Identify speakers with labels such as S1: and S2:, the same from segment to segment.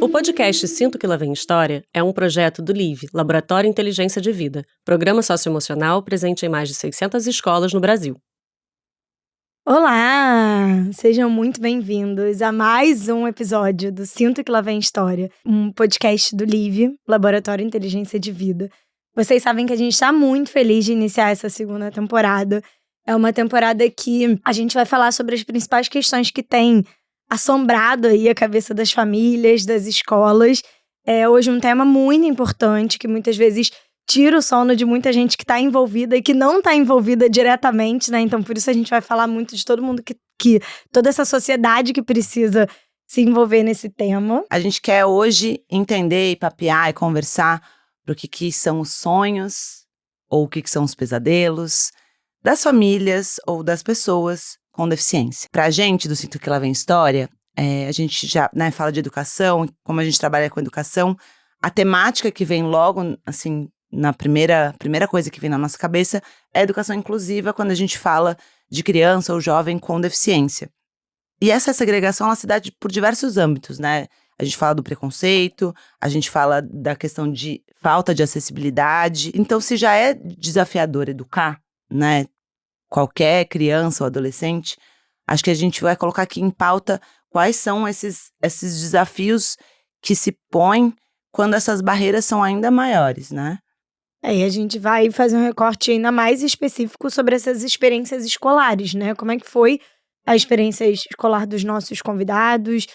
S1: O podcast Sinto que Lá Vem História é um projeto do LIVE, Laboratório Inteligência de Vida, programa socioemocional presente em mais de 600 escolas no Brasil.
S2: Olá! Sejam muito bem-vindos a mais um episódio do Sinto que Lá Vem História, um podcast do LIVE, Laboratório Inteligência de Vida. Vocês sabem que a gente está muito feliz de iniciar essa segunda temporada. É uma temporada que a gente vai falar sobre as principais questões que têm assombrado aí a cabeça das famílias, das escolas. Hoje um tema muito importante que muitas vezes tira o sono de muita gente que está envolvida e que não está envolvida diretamente, né? Então, por isso a gente vai falar muito de todo mundo que toda essa sociedade que precisa se envolver nesse tema.
S3: A gente quer hoje entender e papear e conversar para o que são os sonhos ou o que são os pesadelos das famílias ou das pessoas com deficiência. Pra gente, do Sinto que Lá Vem História, a gente já fala de educação, como a gente trabalha com educação, a temática que vem logo, assim, na primeira coisa que vem na nossa cabeça é a educação inclusiva quando a gente fala de criança ou jovem com deficiência. E essa segregação, ela se dá por diversos âmbitos, né? A gente fala do preconceito, a gente fala da questão de falta de acessibilidade. Então, se já é desafiador educar, né, qualquer criança ou adolescente, acho que a gente vai colocar aqui em pauta quais são esses desafios que se põem quando essas barreiras são ainda maiores, né?
S2: E a gente vai fazer um recorte ainda mais específico sobre essas experiências escolares, né? Como é que foi a experiência escolar dos nossos convidados?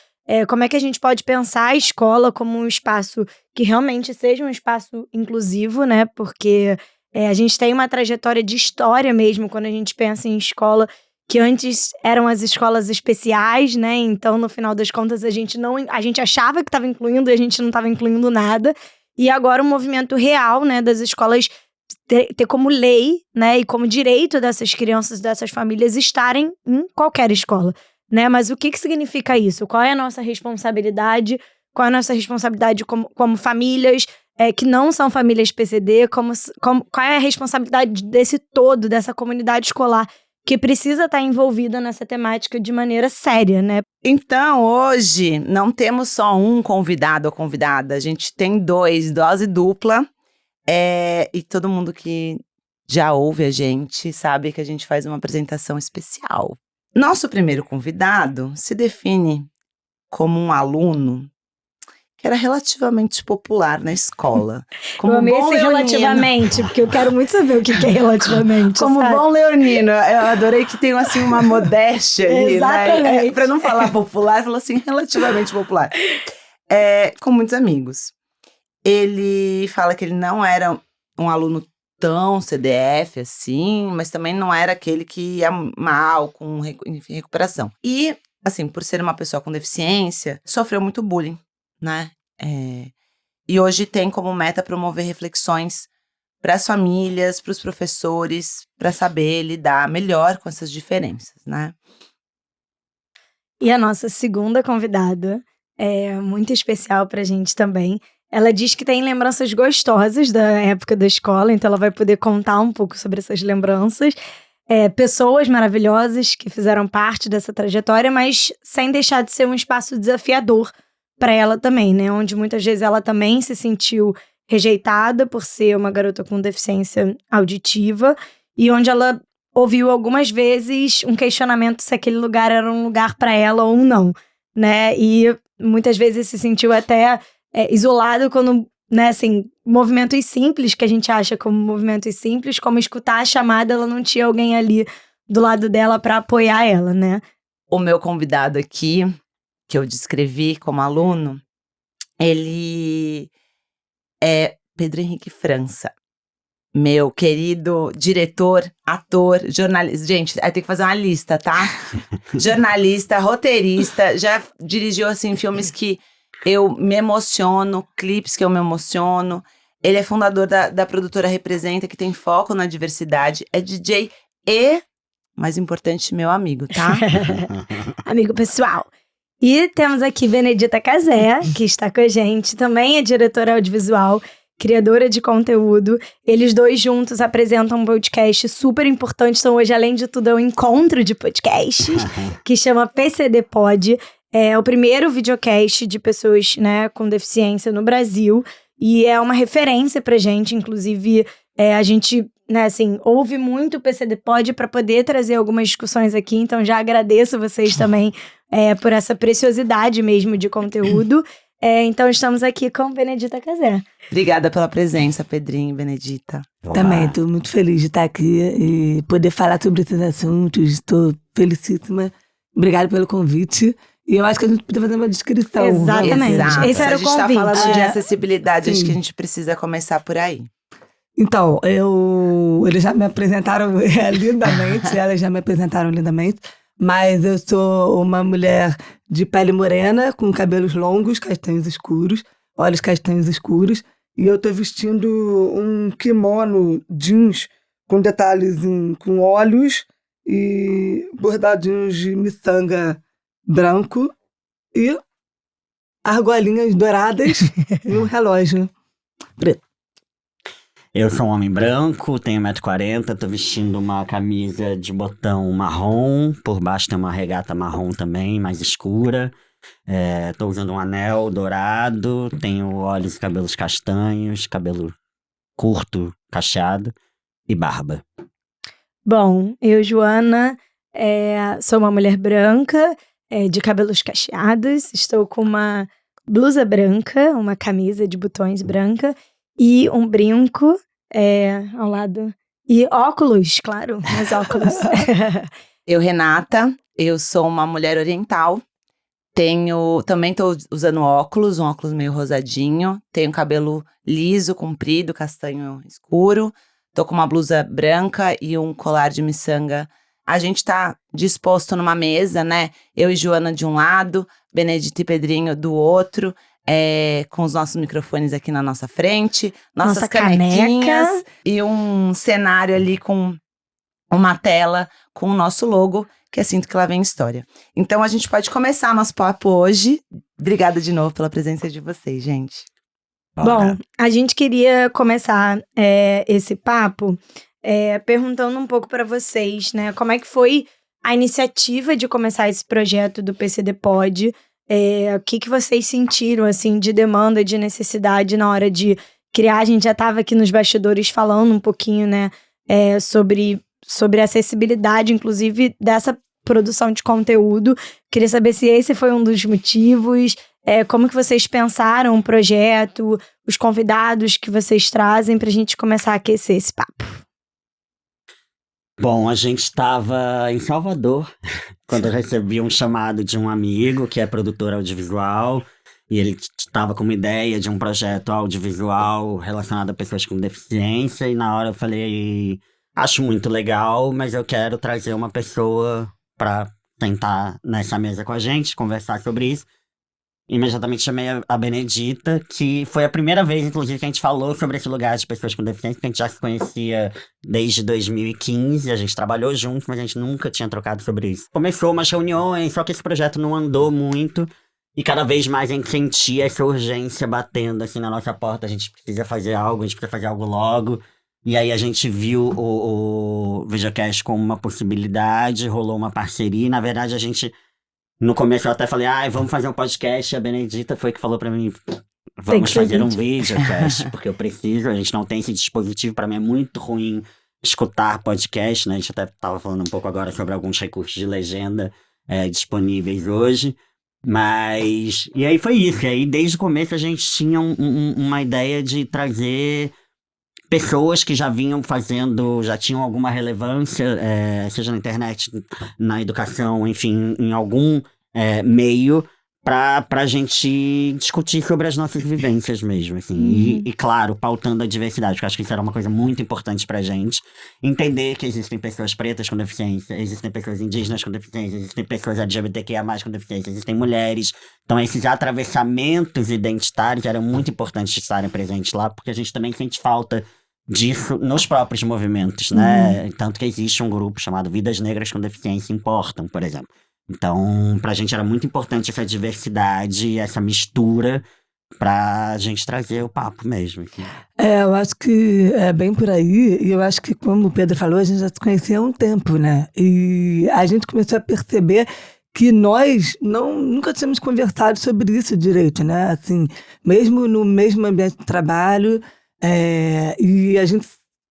S2: Como é que a gente pode pensar a escola como um espaço que realmente seja um espaço inclusivo, né? Porque a gente tem uma trajetória de história mesmo quando a gente pensa em escola, que antes eram as escolas especiais, né? Então, no final das contas, a gente achava que estava incluindo e a gente não estava incluindo nada. E agora o movimento real, né, das escolas ter como lei, né, e como direito dessas crianças, dessas famílias estarem em qualquer escola, né? Mas o que significa isso? Qual é a nossa responsabilidade? Qual é a nossa responsabilidade como famílias que não são famílias PCD? Qual é a responsabilidade desse todo, dessa comunidade escolar que precisa estar envolvida nessa temática de maneira séria, né?
S3: Então, hoje, não temos só um convidado ou convidada, a gente tem dois, dose dupla, e todo mundo que já ouve a gente sabe que a gente faz uma apresentação especial. Nosso primeiro convidado se define como um aluno que era relativamente popular na escola. Como
S2: eu amei
S3: bom
S2: esse
S3: leonino.
S2: relativamente, porque eu quero muito saber o que é relativamente.
S3: Como
S2: sabe?
S3: Bom leonino, eu adorei que tem assim uma modéstia aí,
S2: Exatamente.
S3: né? Pra não falar popular, falou assim, relativamente popular. Com muitos amigos. Ele fala que ele não era um aluno tão CDF assim, mas também não era aquele que ia mal com recuperação. E, assim, por ser uma pessoa com deficiência, sofreu muito bullying, né? E hoje tem como meta promover reflexões para as famílias, para os professores, para saber lidar melhor com essas diferenças, né?
S2: E a nossa segunda convidada é muito especial pra gente também. Ela diz que tem lembranças gostosas da época da escola, então ela vai poder contar um pouco sobre essas lembranças. Pessoas maravilhosas que fizeram parte dessa trajetória, mas sem deixar de ser um espaço desafiador para ela também, né? Onde muitas vezes ela também se sentiu rejeitada por ser uma garota com deficiência auditiva e onde ela ouviu algumas vezes um questionamento se aquele lugar era um lugar para ela ou não, né? E muitas vezes se sentiu até isolado quando, né, assim, movimentos simples que a gente acha como movimentos simples, como escutar a chamada, ela não tinha alguém ali do lado dela para apoiar ela, né?
S3: O meu convidado aqui, que eu descrevi como aluno, ele é Pedro Henrique França. Meu querido diretor, ator, jornalista. Gente, aí tem que fazer uma lista, tá? Jornalista, roteirista, já dirigiu, assim, filmes que eu me emociono, clipes que eu me emociono. Ele é fundador da produtora Representa, que tem foco na diversidade. É DJ e, mais importante, meu amigo, tá?
S2: Amigo pessoal. E temos aqui Benedita Cazé, que está com a gente. Também é diretora audiovisual, criadora de conteúdo. Eles dois juntos apresentam um podcast super importante. Então hoje, além de tudo, é um encontro de podcasts que chama PCD Pod. É o primeiro videocast de pessoas, né, com deficiência no Brasil. E é uma referência pra gente, inclusive a gente, né, assim, ouve muito o PCD Pod para poder trazer algumas discussões aqui, então já agradeço vocês também por essa preciosidade mesmo de conteúdo. Então estamos aqui com Benedita Casé.
S3: Obrigada pela presença, Pedrinho e Benedita.
S4: Também estou muito feliz de estar aqui e poder falar sobre esses assuntos. Estou felicíssima. Obrigada pelo convite. E eu acho que a gente podia fazer uma descrição.
S2: Exatamente.
S3: Exato.
S2: Esse era o convite.
S3: A gente está falando de acessibilidade, acho
S4: Sim.
S3: que a gente precisa começar por aí.
S4: Então, eles já me apresentaram lindamente, elas já me apresentaram lindamente, mas eu sou uma mulher de pele morena, com cabelos longos, castanhos escuros, olhos castanhos escuros, e eu tô vestindo um kimono jeans com detalhes com olhos e bordadinhos de miçanga branco e argolinhas douradas e um relógio preto.
S5: Eu sou um homem branco, tenho 1,40 m, tô vestindo uma camisa de botão marrom, por baixo tem uma regata marrom também, mais escura. Tô usando um anel dourado, tenho olhos e cabelos castanhos, cabelo curto, cacheado e barba.
S2: Bom, eu, Joana, sou uma mulher branca, de cabelos cacheados, estou com uma blusa branca, uma camisa de botões branca e um brinco ao lado. E óculos, claro, meus óculos.
S3: Eu, Renata, eu sou uma mulher oriental. Também tô usando óculos, um óculos meio rosadinho. Tenho cabelo liso, comprido, castanho escuro. Tô com uma blusa branca e um colar de miçanga. A gente tá disposto numa mesa, né? Eu e Joana de um lado, Benedita e Pedrinho do outro. Com os nossos microfones aqui na nossa frente, nossas canequinhas
S2: caneca.
S3: E um cenário ali com uma tela com o nosso logo, que é Sinto que Lá Vem História. Então a gente pode começar nosso papo hoje. Obrigada de novo pela presença de vocês, gente.
S2: Bom, a gente queria começar esse papo perguntando um pouco para vocês, né? Como é que foi a iniciativa de começar esse projeto do PCD Pod? O que vocês sentiram, assim, de demanda, de necessidade na hora de criar? A gente já estava aqui nos bastidores falando um pouquinho, né, sobre acessibilidade, inclusive, dessa produção de conteúdo. Queria saber se esse foi um dos motivos, como que vocês pensaram o projeto, os convidados que vocês trazem pra gente começar a aquecer esse papo.
S5: Bom, a gente estava em Salvador quando eu recebi um chamado de um amigo que é produtor audiovisual e ele estava com uma ideia de um projeto audiovisual relacionado a pessoas com deficiência e na hora eu falei, acho muito legal, mas eu quero trazer uma pessoa para sentar nessa mesa com a gente, conversar sobre isso. Imediatamente chamei a Benedita, que foi a primeira vez, inclusive, que a gente falou sobre esse lugar de pessoas com deficiência, porque a gente já se conhecia desde 2015, a gente trabalhou juntos, mas a gente nunca tinha trocado sobre isso. Começou umas reuniões, só que esse projeto não andou muito, e cada vez mais a gente sentia essa urgência batendo assim na nossa porta, a gente precisa fazer algo logo. E aí a gente viu o videocast como uma possibilidade, rolou uma parceria, e na verdade a gente... No começo eu até falei, vamos fazer um podcast, e a Benedita foi que falou pra mim, vamos fazer um videocast, porque eu preciso, a gente não tem esse dispositivo, pra mim é muito ruim escutar podcast, né, a gente até tava falando um pouco agora sobre alguns recursos de legenda disponíveis hoje, mas, e aí foi isso, e aí desde o começo a gente tinha uma ideia de trazer pessoas que já vinham fazendo, já tinham alguma relevância, seja na internet, na educação, enfim, em algum meio, pra gente discutir sobre as nossas vivências mesmo, assim. E claro, pautando a diversidade, porque eu acho que isso era uma coisa muito importante pra gente. Entender que existem pessoas pretas com deficiência, existem pessoas indígenas com deficiência, existem pessoas LGBTQIA+, com deficiência, existem mulheres. Então esses atravessamentos identitários eram muito importantes de estarem presentes lá, porque a gente também sente falta disso nos próprios movimentos, né? Tanto que existe um grupo chamado Vidas Negras com Deficiência Importam, por exemplo. Então, pra gente era muito importante essa diversidade, essa mistura, pra gente trazer o papo mesmo.
S4: Eu acho que é bem por aí, e eu acho que, como o Pedro falou, a gente já se conhecia há um tempo, né? E a gente começou a perceber que nós nunca tínhamos conversado sobre isso direito, né? Assim, mesmo no mesmo ambiente de trabalho, e a gente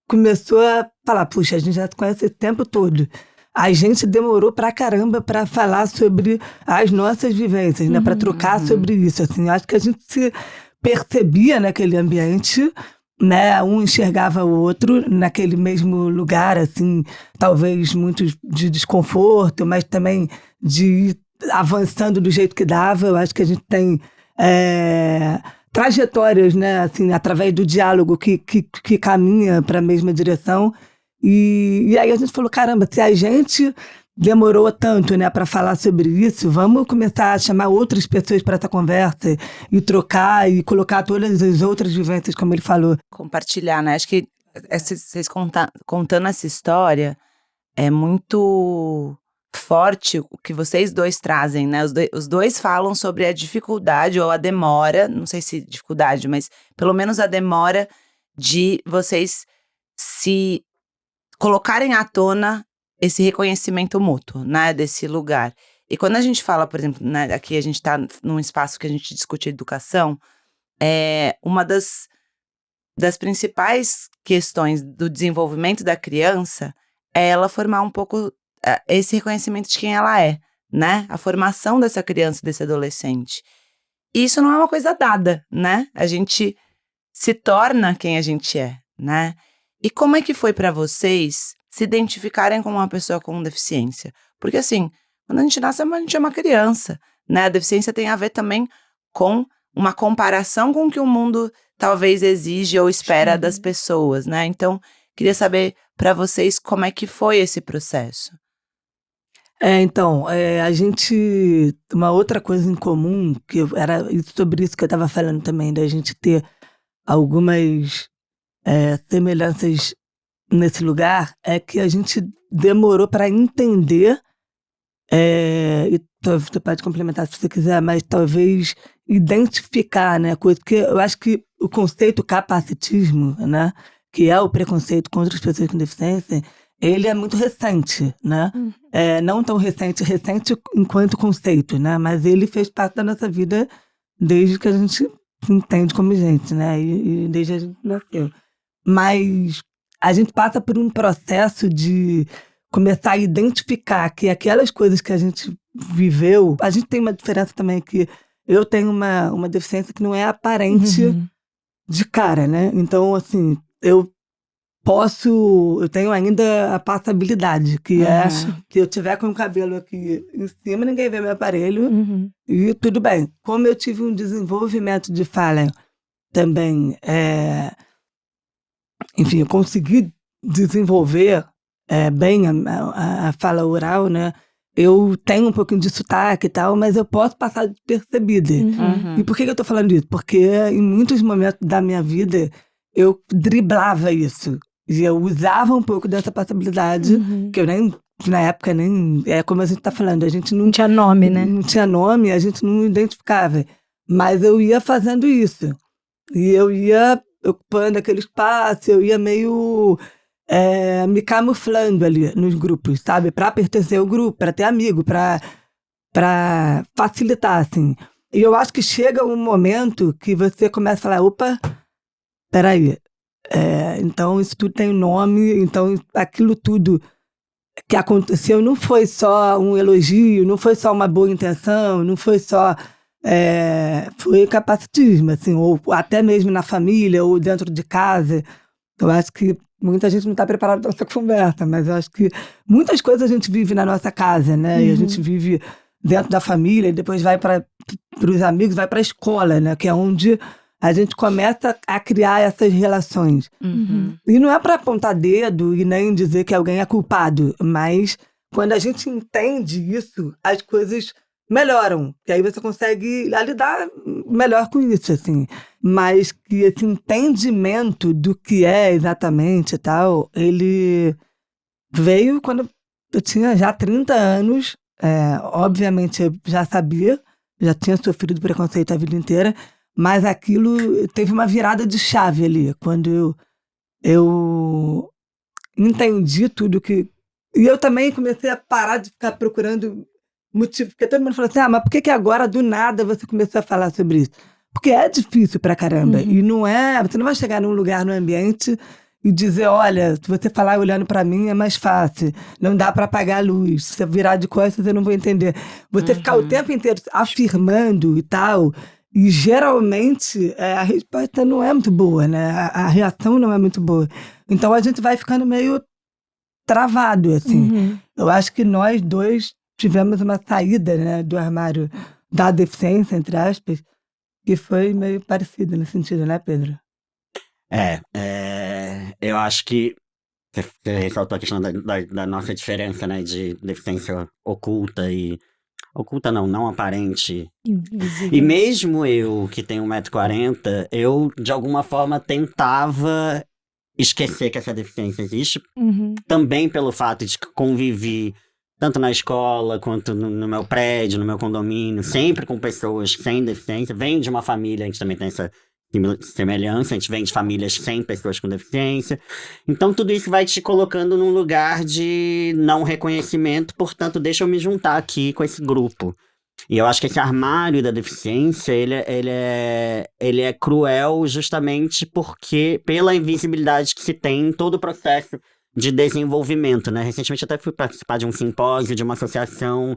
S4: começou a falar, puxa, a gente já se conhece esse tempo todo. A gente demorou pra caramba pra falar sobre as nossas vivências, né? Pra trocar sobre isso, assim. Acho que a gente se percebia naquele ambiente, né? Um enxergava o outro naquele mesmo lugar, assim, talvez muito de desconforto, mas também de ir avançando do jeito que dava. Eu acho que a gente tem trajetórias, né? Assim, através do diálogo que caminha para a mesma direção. E aí a gente falou, caramba, se a gente demorou tanto, né, para falar sobre isso, vamos começar a chamar outras pessoas para essa conversa e trocar e colocar todas as outras vivências, como ele falou.
S3: Compartilhar, né? Acho que vocês contando essa história é muito forte o que vocês dois trazem, né? Os dois falam sobre a dificuldade ou a demora, não sei se dificuldade, mas pelo menos a demora de vocês se colocarem à tona esse reconhecimento mútuo, né, desse lugar. E quando a gente fala, por exemplo, né, aqui a gente está num espaço que a gente discute educação, uma das principais questões do desenvolvimento da criança é ela formar um pouco esse reconhecimento de quem ela é, né, a formação dessa criança, desse adolescente. E isso não é uma coisa dada, né, a gente se torna quem a gente é, né. E como é que foi para vocês se identificarem com uma pessoa com deficiência? Porque assim, quando a gente nasce, a gente é uma criança, né? A deficiência tem a ver também com uma comparação com o que o mundo talvez exige ou espera das pessoas, né? Então, queria saber para vocês como é que foi esse processo.
S4: Então, a gente... Uma outra coisa em comum, que era sobre isso que eu estava falando também, da gente ter algumas semelhanças nesse lugar, é que a gente demorou para entender, e você pode complementar se você quiser, mas talvez identificar, né, coisa que eu acho que o conceito capacitismo, né, que é o preconceito contra as pessoas com deficiência, ele é muito recente, né? Não tão recente enquanto conceito, né? Mas ele fez parte da nossa vida desde que a gente se entende como gente, né? E desde que a gente nasceu. Mas a gente passa por um processo de começar a identificar que aquelas coisas que a gente viveu... A gente tem uma diferença também, que eu tenho uma deficiência que não é aparente de cara, né? Então, assim, eu tenho ainda a passabilidade, que é que eu tiver com o cabelo aqui em cima, ninguém vê meu aparelho, e tudo bem. Como eu tive um desenvolvimento de fala também, enfim, eu consegui desenvolver bem a fala oral, né? Eu tenho um pouquinho de sotaque e tal, mas eu posso passar despercebida. E por que eu tô falando isso? Porque em muitos momentos da minha vida eu driblava isso. E eu usava um pouco dessa passabilidade, que eu nem, na época, nem... É como a gente tá falando, a gente não
S2: tinha nome, né?
S4: Não tinha nome, a gente não identificava. Mas eu ia fazendo isso. E eu ia ocupando aquele espaço, eu ia meio me camuflando ali nos grupos, sabe? Pra pertencer ao grupo, pra ter amigo, pra facilitar, assim. E eu acho que chega um momento que você começa a falar, opa, peraí, então isso tudo tem um nome, então aquilo tudo que aconteceu não foi só um elogio, não foi só uma boa intenção, não foi só... foi capacitismo, assim, ou até mesmo na família, ou dentro de casa. Eu acho que muita gente não está preparada para essa conversa, mas eu acho que muitas coisas a gente vive na nossa casa, né? E a gente vive dentro da família, e depois vai para os amigos, vai para a escola, né? Que é onde a gente começa a criar essas relações. E não é para apontar dedo e nem dizer que alguém é culpado, mas quando a gente entende isso, as coisas melhoram. E aí você consegue lidar melhor com isso, assim. Mas que esse entendimento do que é exatamente e tal, ele veio quando eu tinha já 30 anos. Obviamente eu já sabia, já tinha sofrido preconceito a vida inteira, mas aquilo teve uma virada de chave ali, quando eu entendi tudo que... E eu também comecei a parar de ficar procurando motivo. Porque todo mundo fala assim, mas por que agora, do nada, você começou a falar sobre isso? Porque é difícil pra caramba. E não é... Você não vai chegar num lugar, num ambiente e dizer, olha, se você falar olhando pra mim é mais fácil. Não dá pra apagar a luz. Se você virar de costas, eu não vou entender. Você ficar o tempo inteiro afirmando e tal... E geralmente a resposta não é muito boa, né? A reação não é muito boa. Então a gente vai ficando meio travado, assim. Eu acho que nós dois tivemos uma saída, né, do armário da deficiência, entre aspas, que foi meio parecida nesse sentido, né, Pedro?
S5: Eu acho que você ressaltou a questão da nossa diferença, né, de deficiência oculta e... Oculta não aparente.
S2: Invisível.
S5: E mesmo eu, que tenho 1,40 m, eu, de alguma forma, tentava esquecer que essa deficiência existe. Também pelo fato de que convivi, tanto na escola, quanto no meu prédio, no meu condomínio, sempre com pessoas sem deficiência. Venho de uma família, a gente também tem essa semelhança, a gente vem de famílias sem pessoas com deficiência. Então tudo isso vai te colocando num lugar de não reconhecimento, portanto deixa eu me juntar aqui com esse grupo. E eu acho que esse armário da deficiência, ele é cruel justamente porque pela invisibilidade que se tem em todo o processo de desenvolvimento, né? Recentemente até fui participar de um simpósio de uma associação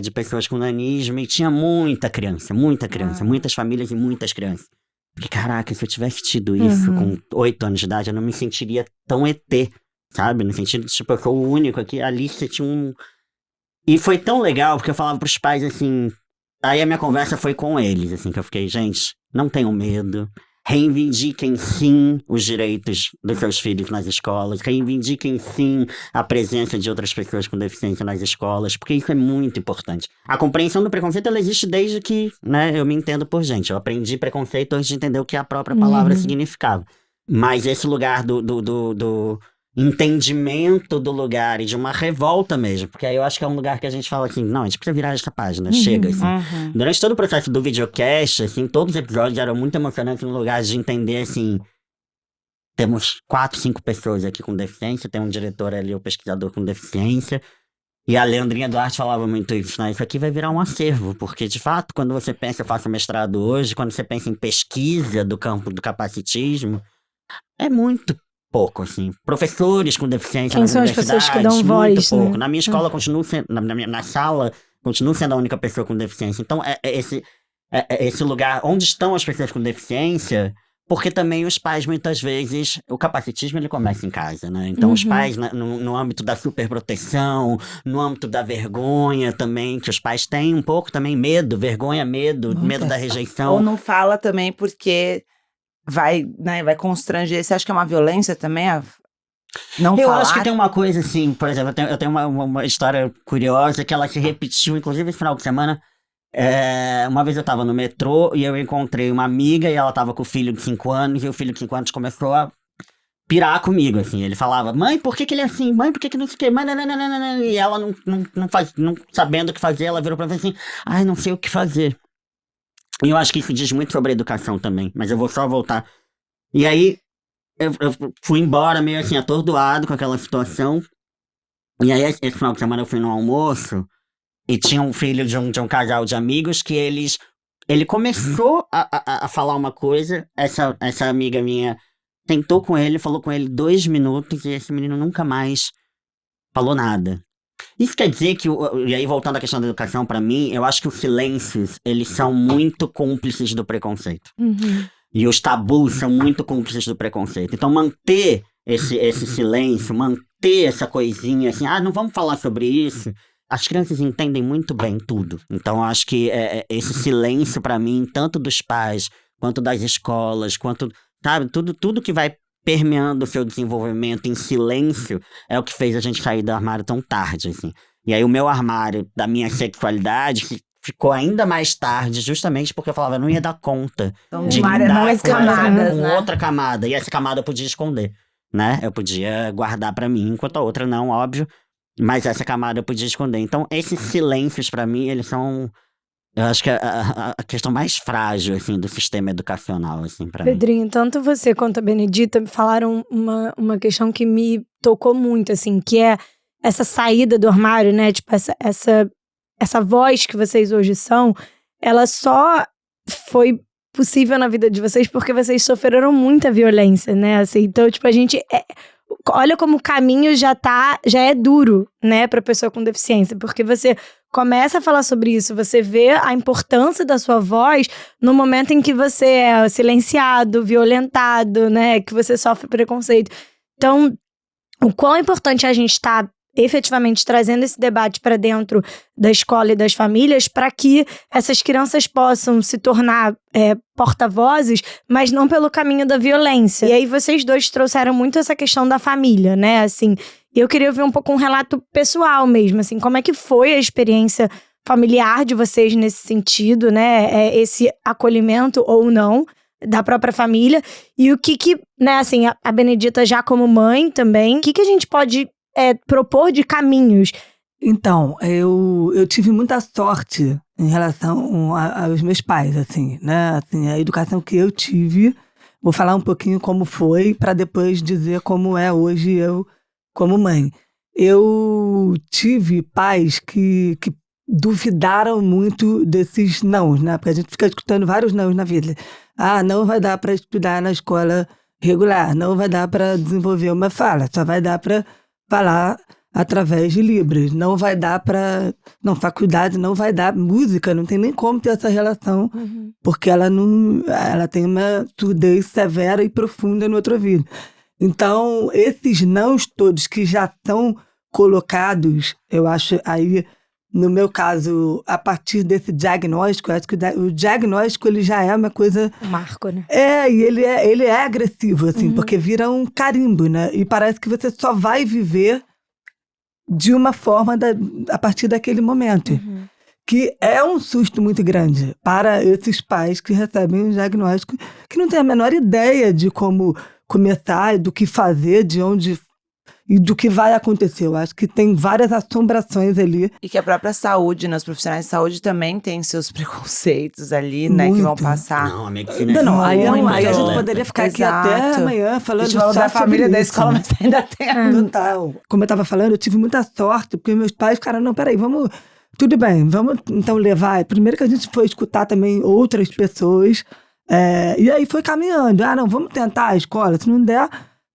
S5: de pessoas com nanismo e tinha muita criança, muitas famílias e muitas crianças. Porque, caraca, se eu tivesse tido isso com 8 anos de idade, eu não me sentiria tão ET, sabe? No sentido de, tipo, eu sou o único aqui, ali você tinha um... E foi tão legal, porque eu falava pros pais, assim... Aí a minha conversa foi com eles, assim, que eu fiquei, gente, não tenham medo. Reivindiquem, sim, os direitos dos seus filhos nas escolas. Reivindiquem, sim, a presença de outras pessoas com deficiência nas escolas, porque isso é muito importante. A compreensão do preconceito, ela existe desde que, né, eu me entendo por gente. Eu aprendi preconceito antes de entender o que a própria palavra significava. Mas esse lugar do entendimento do lugar e de uma revolta mesmo, porque aí eu acho que é um lugar que a gente fala assim, não, a gente precisa virar essa página, chega, assim. Durante todo o processo do videocast, assim, todos os episódios eram muito emocionantes no lugar de entender, assim, temos 4, 5 pessoas aqui com deficiência, tem um diretor ali, o pesquisador com deficiência, e a Leandrinha Duarte falava muito isso, né, isso aqui vai virar um acervo, porque, de fato, quando você pensa, eu faço mestrado hoje, quando você pensa em pesquisa do campo do capacitismo, é muito pouco, assim. Professores com deficiência
S2: Quem
S5: nas
S2: são as
S5: universidades,
S2: pessoas que dão
S5: muito
S2: voz,
S5: pouco.
S2: né?
S5: Na minha escola, continuo sendo, na sala, continuo sendo a única pessoa com deficiência. Então, esse lugar onde estão as pessoas com deficiência, porque também os pais, muitas vezes, o capacitismo, ele começa em casa, né? Então, os pais, no âmbito da superproteção, no âmbito da vergonha também, que os pais têm um pouco também medo, vergonha, medo da rejeição.
S3: Ou não fala também porque... vai constranger. Você acha que é uma violência também? Não
S5: eu
S3: falar?
S5: acho que tem uma coisa assim, por exemplo, eu tenho uma história curiosa que ela se repetiu, inclusive esse final de semana. Uma vez eu tava no metrô e eu encontrei uma amiga e ela tava com o filho de 5 anos e o filho de 5 anos começou a pirar comigo, assim. Ele falava, mãe, por que ele é assim? Mãe, por que não sei o que? Mãe, nananana. E ela não sabendo o que fazer, ela virou pra mim assim, ai, não sei o que fazer. E eu acho que isso diz muito sobre a educação também, mas eu vou só voltar. E aí, eu fui embora meio assim, atordoado com aquela situação. E aí, esse final de semana eu fui no almoço e tinha um filho de um casal de amigos que ele começou a falar uma coisa, essa amiga minha tentou com ele, falou com ele 2 minutos e esse menino nunca mais falou nada. Isso quer dizer que, e aí voltando à questão da educação, pra mim, eu acho que os silêncios, eles são muito cúmplices do preconceito. E os tabus são muito cúmplices do preconceito. Então manter esse silêncio, manter essa coisinha assim, não vamos falar sobre isso. As crianças entendem muito bem tudo. Então eu acho que esse silêncio pra mim, tanto dos pais, quanto das escolas, quanto, sabe, tudo que vai permeando o seu desenvolvimento em silêncio é o que fez a gente sair do armário tão tarde, assim. E aí o meu armário da minha sexualidade ficou ainda mais tarde, justamente porque eu falava, eu não ia dar conta de lidar com outra camada. E essa camada eu podia esconder, né? Eu podia guardar pra mim, enquanto a outra não, óbvio. Mas essa camada eu podia esconder. Então, esses silêncios pra mim, eles são... Eu acho que a questão mais frágil, assim, do sistema educacional, assim, pra mim.
S2: Pedrinho, tanto você quanto a Benedita me falaram uma questão que me tocou muito, assim, que é essa saída do armário, né? Tipo, essa essa voz que vocês hoje são, ela só foi possível na vida de vocês porque vocês sofreram muita violência, né? Assim, então, tipo, a gente... olha como o caminho já é duro, né, pra pessoa com deficiência, porque você começa a falar sobre isso, você vê a importância da sua voz no momento em que você é silenciado, violentado, né, que você sofre preconceito. Então, o quão importante a gente tá efetivamente trazendo esse debate para dentro da escola e das famílias para que essas crianças possam se tornar porta-vozes, mas não pelo caminho da violência. E aí vocês dois trouxeram muito essa questão da família, né? Assim, eu queria ouvir um pouco um relato pessoal mesmo, assim, como é que foi a experiência familiar de vocês nesse sentido, né? Esse acolhimento ou não da própria família. E o que né, assim, a Benedita já como mãe também, o que a gente pode propor de caminhos?
S4: Então, eu tive muita sorte em relação aos meus pais, assim, né? Assim, a educação que eu tive, vou falar um pouquinho como foi, para depois dizer como é hoje eu como mãe. Eu tive pais que duvidaram muito desses nãos, né? Porque a gente fica escutando vários nãos na vida. Ah, não vai dar para estudar na escola regular, não vai dar para desenvolver uma fala, só vai dar para falar através de Libras. Não vai dar para... Não, faculdade não vai dar. Música, não tem nem como ter essa relação, porque ela tem uma surdez severa e profunda no outro ouvido. Então, esses nãos todos que já estão colocados, eu acho aí, no meu caso, a partir desse diagnóstico, eu acho que o diagnóstico ele já é uma coisa...
S2: Marco, né?
S4: E ele é agressivo, assim, porque vira um carimbo, né? E parece que você só vai viver de uma forma a partir daquele momento. Que é um susto muito grande para esses pais que recebem um diagnóstico que não têm a menor ideia de como começar, do que fazer, de onde... e do que vai acontecer. Eu acho que tem várias assombrações ali.
S3: E que a própria saúde, né? Os profissionais de saúde também têm seus preconceitos ali, né? Que vão passar.
S5: Não, a medicina
S4: Aí a gente
S3: violenta.
S4: poderia ficar aqui até amanhã falando
S3: A gente falou
S4: só
S3: da família
S4: sobre
S3: da
S4: isso,
S3: escola,
S4: né?
S3: mas ainda tem.
S4: Total. Como eu estava falando, eu tive muita sorte, porque meus pais ficaram, não, peraí, vamos... Tudo bem, vamos então levar... Primeiro que a gente foi escutar também outras pessoas, e aí foi caminhando. Ah, não, vamos tentar a escola, se não der...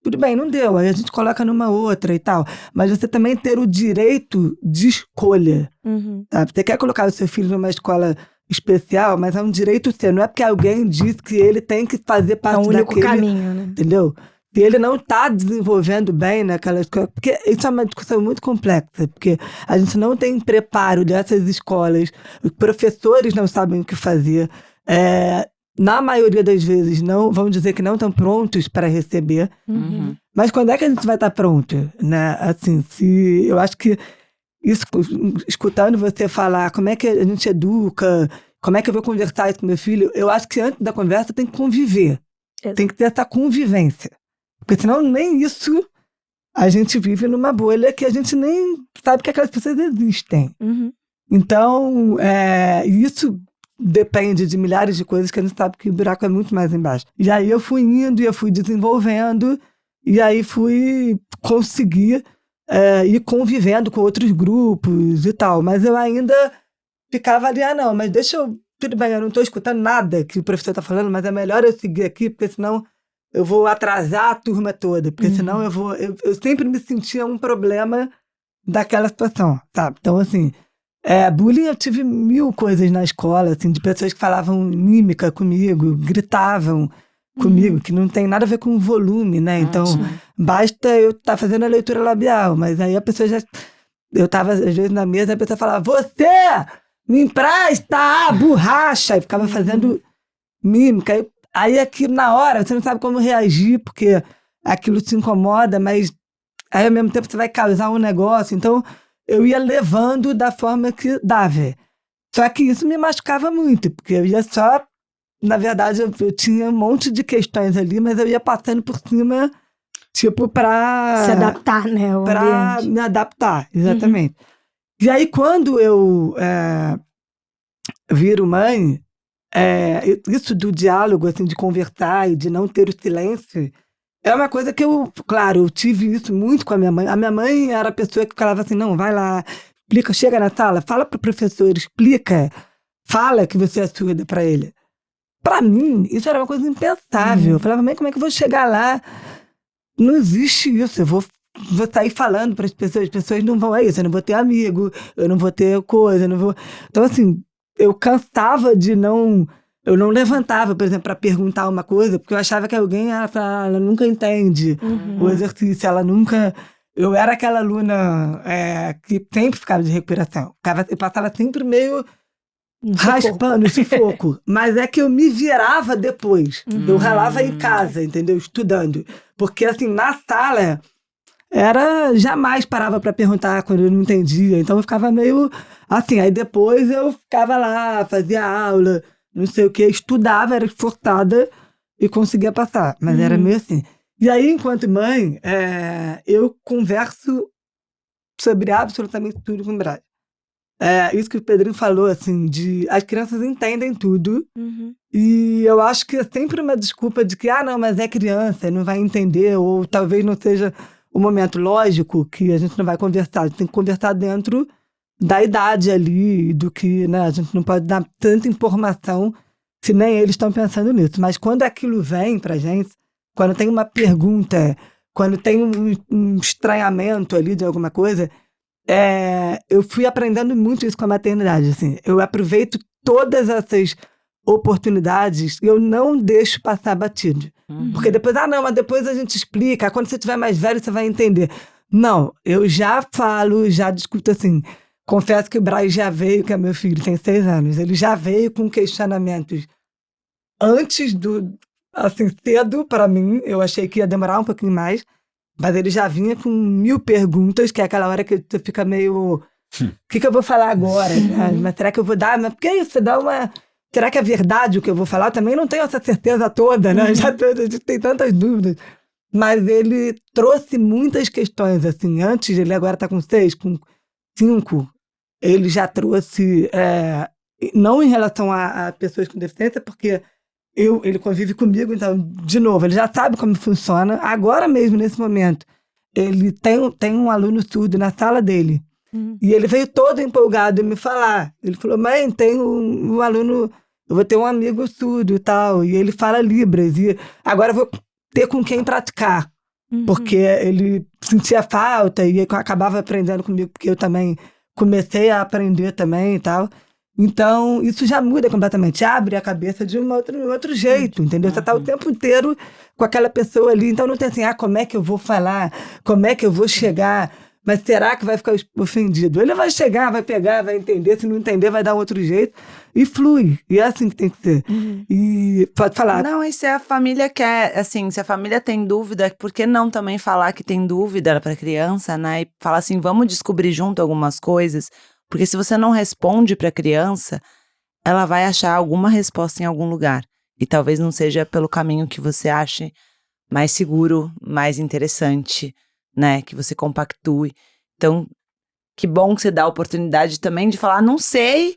S4: Tudo bem, não deu, aí a gente coloca numa outra e tal. Mas você também ter o direito de escolha. Sabe? Você quer colocar o seu filho numa escola especial, mas é um direito seu. Não é porque alguém disse que ele tem que fazer parte daquele... É o único
S2: caminho, né?
S4: Entendeu? Se ele não está desenvolvendo bem naquela escola... Porque isso é uma discussão muito complexa, porque a gente não tem preparo dessas escolas, os professores não sabem o que fazer, na maioria das vezes, não, vamos dizer que não estão prontos para receber. Mas quando é que a gente vai estar pronto? Né? Assim, eu acho que isso, escutando você falar como é que a gente educa, como é que eu vou conversar isso com meu filho, eu acho que antes da conversa tem que conviver. Tem que ter essa convivência. Porque senão nem isso a gente vive numa bolha que a gente nem sabe que aquelas pessoas existem. Então, isso... depende de milhares de coisas que a gente sabe que o buraco é muito mais embaixo. E aí eu fui indo e eu fui desenvolvendo e aí fui conseguir ir convivendo com outros grupos e tal. Mas eu ainda ficava ali, não, mas deixa eu... Tudo bem, eu não estou escutando nada que o professor está falando, mas é melhor eu seguir aqui, porque senão eu vou atrasar a turma toda. Porque senão eu sempre me sentia um problema daquela situação, sabe? Então, assim... bullying, eu tive 1000 coisas na escola, assim, de pessoas que falavam mímica comigo, gritavam comigo, que não tem nada a ver com volume, né? Então, basta eu estar fazendo a leitura labial, mas aí a pessoa já... Eu estava, às vezes, na mesa, a pessoa falava, você me empresta a borracha! E ficava fazendo mímica. Aí aqui, na hora, você não sabe como reagir, porque aquilo te incomoda, mas aí, ao mesmo tempo, você vai causar um negócio. Então... eu ia levando da forma que dava. Só que isso me machucava muito, porque eu ia só... Na verdade, eu tinha um monte de questões ali, mas eu ia passando por cima, tipo, pra...
S2: se adaptar, né?
S4: Pra me adaptar, exatamente. E aí, quando eu viro mãe, isso do diálogo, assim, de conversar e de não ter o silêncio... é uma coisa que eu tive isso muito com a minha mãe. A minha mãe era a pessoa que falava assim, não, vai lá, explica, chega na sala, fala pro professor, explica, fala que você é surda pra ele. Pra mim, isso era uma coisa impensável. Eu falava, mãe, como é que eu vou chegar lá? Não existe isso, eu vou sair falando para as pessoas não vão, é isso, eu não vou ter amigo, eu não vou ter coisa, eu não vou... Então, assim, eu cansava de não... Eu não levantava, por exemplo, para perguntar uma coisa, porque eu achava que alguém, ela nunca entende o exercício, ela nunca... Eu era aquela aluna que sempre ficava de recuperação. Eu passava sempre meio raspando, sufoco. Mas é que eu me virava depois. Eu ralava em casa, entendeu? Estudando. Porque, assim, na sala... jamais parava para perguntar quando eu não entendia, então eu ficava meio assim, aí depois eu ficava lá, fazia aula, não sei o que, estudava, era esforçada e conseguia passar, mas era meio assim. E aí, enquanto mãe, eu converso sobre absolutamente tudo com o Braz. Isso que o Pedrinho falou, assim, as crianças entendem tudo, e eu acho que é sempre uma desculpa de que, não, mas é criança, não vai entender, ou talvez não seja o momento. Lógico que a gente não vai conversar, a gente tem que conversar dentro da idade ali, do que, né, a gente não pode dar tanta informação se nem eles estão pensando nisso. Mas quando aquilo vem pra gente, quando tem uma pergunta, quando tem um estranhamento ali de alguma coisa, eu fui aprendendo muito isso com a maternidade, assim. Eu aproveito todas essas oportunidades e eu não deixo passar batido. Porque depois, mas depois a gente explica, quando você estiver mais velho você vai entender. Não, eu já falo, já discuto assim. Confesso que o Braz já veio, que é meu filho, tem 6 anos, ele já veio com questionamentos antes assim, cedo pra mim, eu achei que ia demorar um pouquinho mais, mas ele já vinha com 1000 perguntas, que é aquela hora que você fica meio... O que eu vou falar agora? Mas será que eu vou dar? Mas porque é isso, você dá uma... Será que é verdade o que eu vou falar? Eu também não tenho essa certeza toda, né? A gente tem tantas dúvidas. Mas ele trouxe muitas questões, assim. Antes, ele agora está com 6, com 5. Ele já trouxe... não em relação a pessoas com deficiência, porque ele convive comigo, então, de novo, ele já sabe como funciona. Agora mesmo, nesse momento, ele tem um aluno surdo na sala dele. E ele veio todo empolgado em me falar. Ele falou, mãe, tem um aluno... Eu vou ter um amigo surdo e tal, e ele fala Libras, e agora eu vou ter com quem praticar, porque ele sentia falta e acabava aprendendo comigo, porque eu também comecei a aprender também e tal. Então, isso já muda completamente, abre a cabeça de um outro jeito, entendeu? Você tá o tempo inteiro com aquela pessoa ali, então não tem assim, como é que eu vou falar, como é que eu vou chegar... Mas será que vai ficar ofendido? Ele vai chegar, vai pegar, vai entender. Se não entender, vai dar outro jeito. E flui. E é assim que tem que ser. E pode falar.
S3: Não, e se a família quer, assim, se a família tem dúvida, por que não também falar que tem dúvida para a criança, né? E falar assim, vamos descobrir junto algumas coisas. Porque se você não responde para a criança, ela vai achar alguma resposta em algum lugar. E talvez não seja pelo caminho que você ache mais seguro, mais interessante, né, que você compactue. Então, que bom que você dá a oportunidade também de falar, não sei,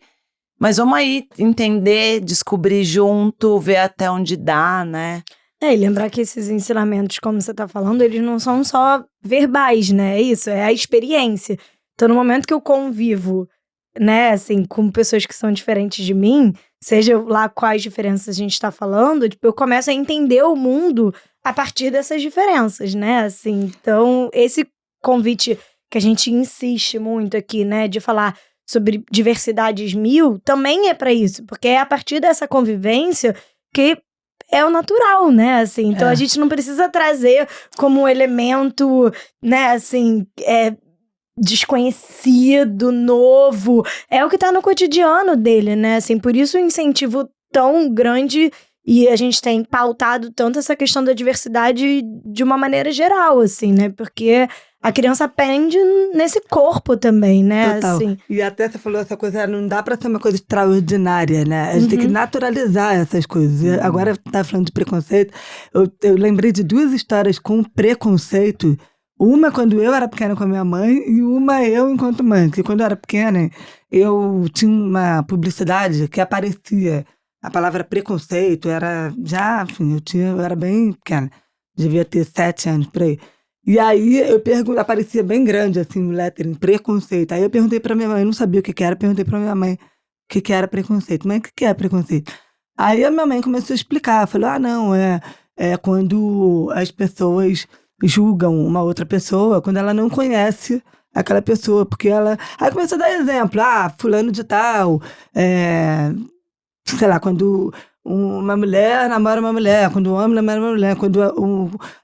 S3: mas vamos aí entender, descobrir junto, ver até onde dá, né?
S2: E lembrar que esses ensinamentos, como você tá falando, eles não são só verbais, né? É isso, é a experiência. Então, no momento que eu convivo, né, assim, com pessoas que são diferentes de mim, seja lá quais diferenças a gente tá falando, tipo, eu começo a entender o mundo a partir dessas diferenças, né, assim. Então, esse convite que a gente insiste muito aqui, né, de falar sobre diversidades 1000, também é para isso, porque é a partir dessa convivência que é o natural, né, assim. Então, a gente não precisa trazer como um elemento, né, assim, desconhecido, novo, é o que tá no cotidiano dele, né, assim. Por isso o incentivo tão grande. E a gente tem pautado tanto essa questão da diversidade de uma maneira geral, assim, né? Porque a criança aprende nesse corpo também, né?
S4: Total.
S2: Assim.
S4: E até você falou essa coisa, não dá pra ser uma coisa extraordinária, né? A gente tem que naturalizar essas coisas. E agora tá falando de preconceito. Eu lembrei de 2 histórias com preconceito. Uma quando eu era pequena com a minha mãe e uma eu enquanto mãe. Porque quando eu era pequena, eu tinha uma publicidade que aparecia... A palavra preconceito era já, enfim, eu era bem pequena, devia ter 7 anos por aí. E aí aparecia bem grande, assim, o lettering, preconceito. Aí eu perguntei pra minha mãe, eu não sabia o que era, perguntei pra minha mãe o que era preconceito. Mãe, o que é preconceito? Aí a minha mãe começou a explicar, falou, não, é quando as pessoas julgam uma outra pessoa, quando ela não conhece aquela pessoa, porque ela... Aí começou a dar exemplo, fulano de tal, sei lá, quando uma mulher namora uma mulher, quando um homem namora uma mulher, quando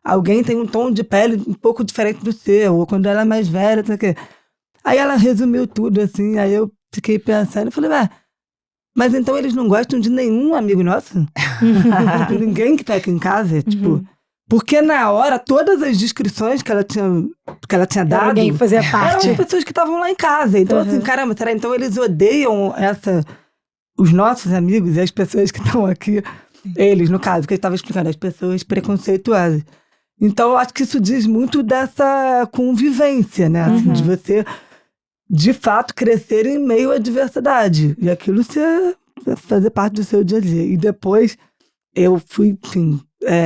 S4: alguém tem um tom de pele um pouco diferente do seu, ou quando ela é mais velha, não sei o quê. Aí ela resumiu tudo, assim, aí eu fiquei pensando, eu falei, mas então eles não gostam de nenhum amigo nosso? De ninguém que tá aqui em casa, tipo... Porque na hora, todas as descrições que ela tinha dado...
S2: Alguém que fazia parte.
S4: Eram pessoas que estavam lá em casa. Então, assim, caramba, será? Então eles odeiam os nossos amigos e as pessoas que estão aqui, eles, no caso, que eu estava explicando, as pessoas preconceituosas. Então, eu acho que isso diz muito dessa convivência, né? Assim, de você, de fato, crescer em meio à diversidade. E aquilo fazer parte do seu dia a dia. E depois, eu fui, enfim,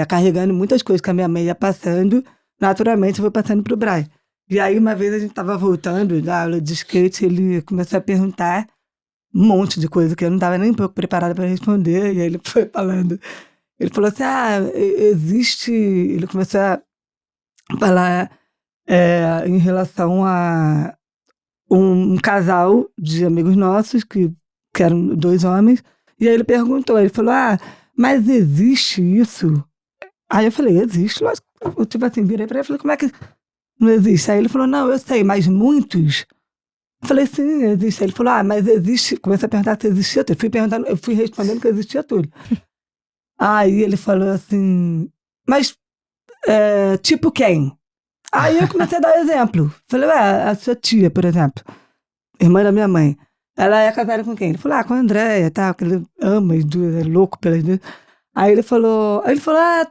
S4: carregando muitas coisas que a minha mãe ia passando, naturalmente eu fui passando pro Brian. E aí, uma vez a gente estava voltando da aula de skate, ele começou a perguntar um monte de coisa que eu não estava nem um pouco preparada para responder, e aí ele foi falando. Ele falou assim, existe... Ele começou a falar em relação a um casal de amigos nossos, que eram 2 homens, e aí ele perguntou, ele falou, mas existe isso? Aí eu falei, existe, lógico. Eu, tipo assim, virei pra ele e falei, como é que não existe? Aí ele falou, não, eu sei, mas muitos... Eu falei, sim, existe. Ele falou, mas existe... Comecei a perguntar se existia tudo. Eu fui respondendo que existia tudo. Aí ele falou assim, mas tipo quem? Aí eu comecei a dar exemplo. Falei, a sua tia, por exemplo, irmã da minha mãe, ela é casada com quem? Ele falou, com a Andréia, tá, que ele ama as duas, é louco pelas duas. Aí ele falou,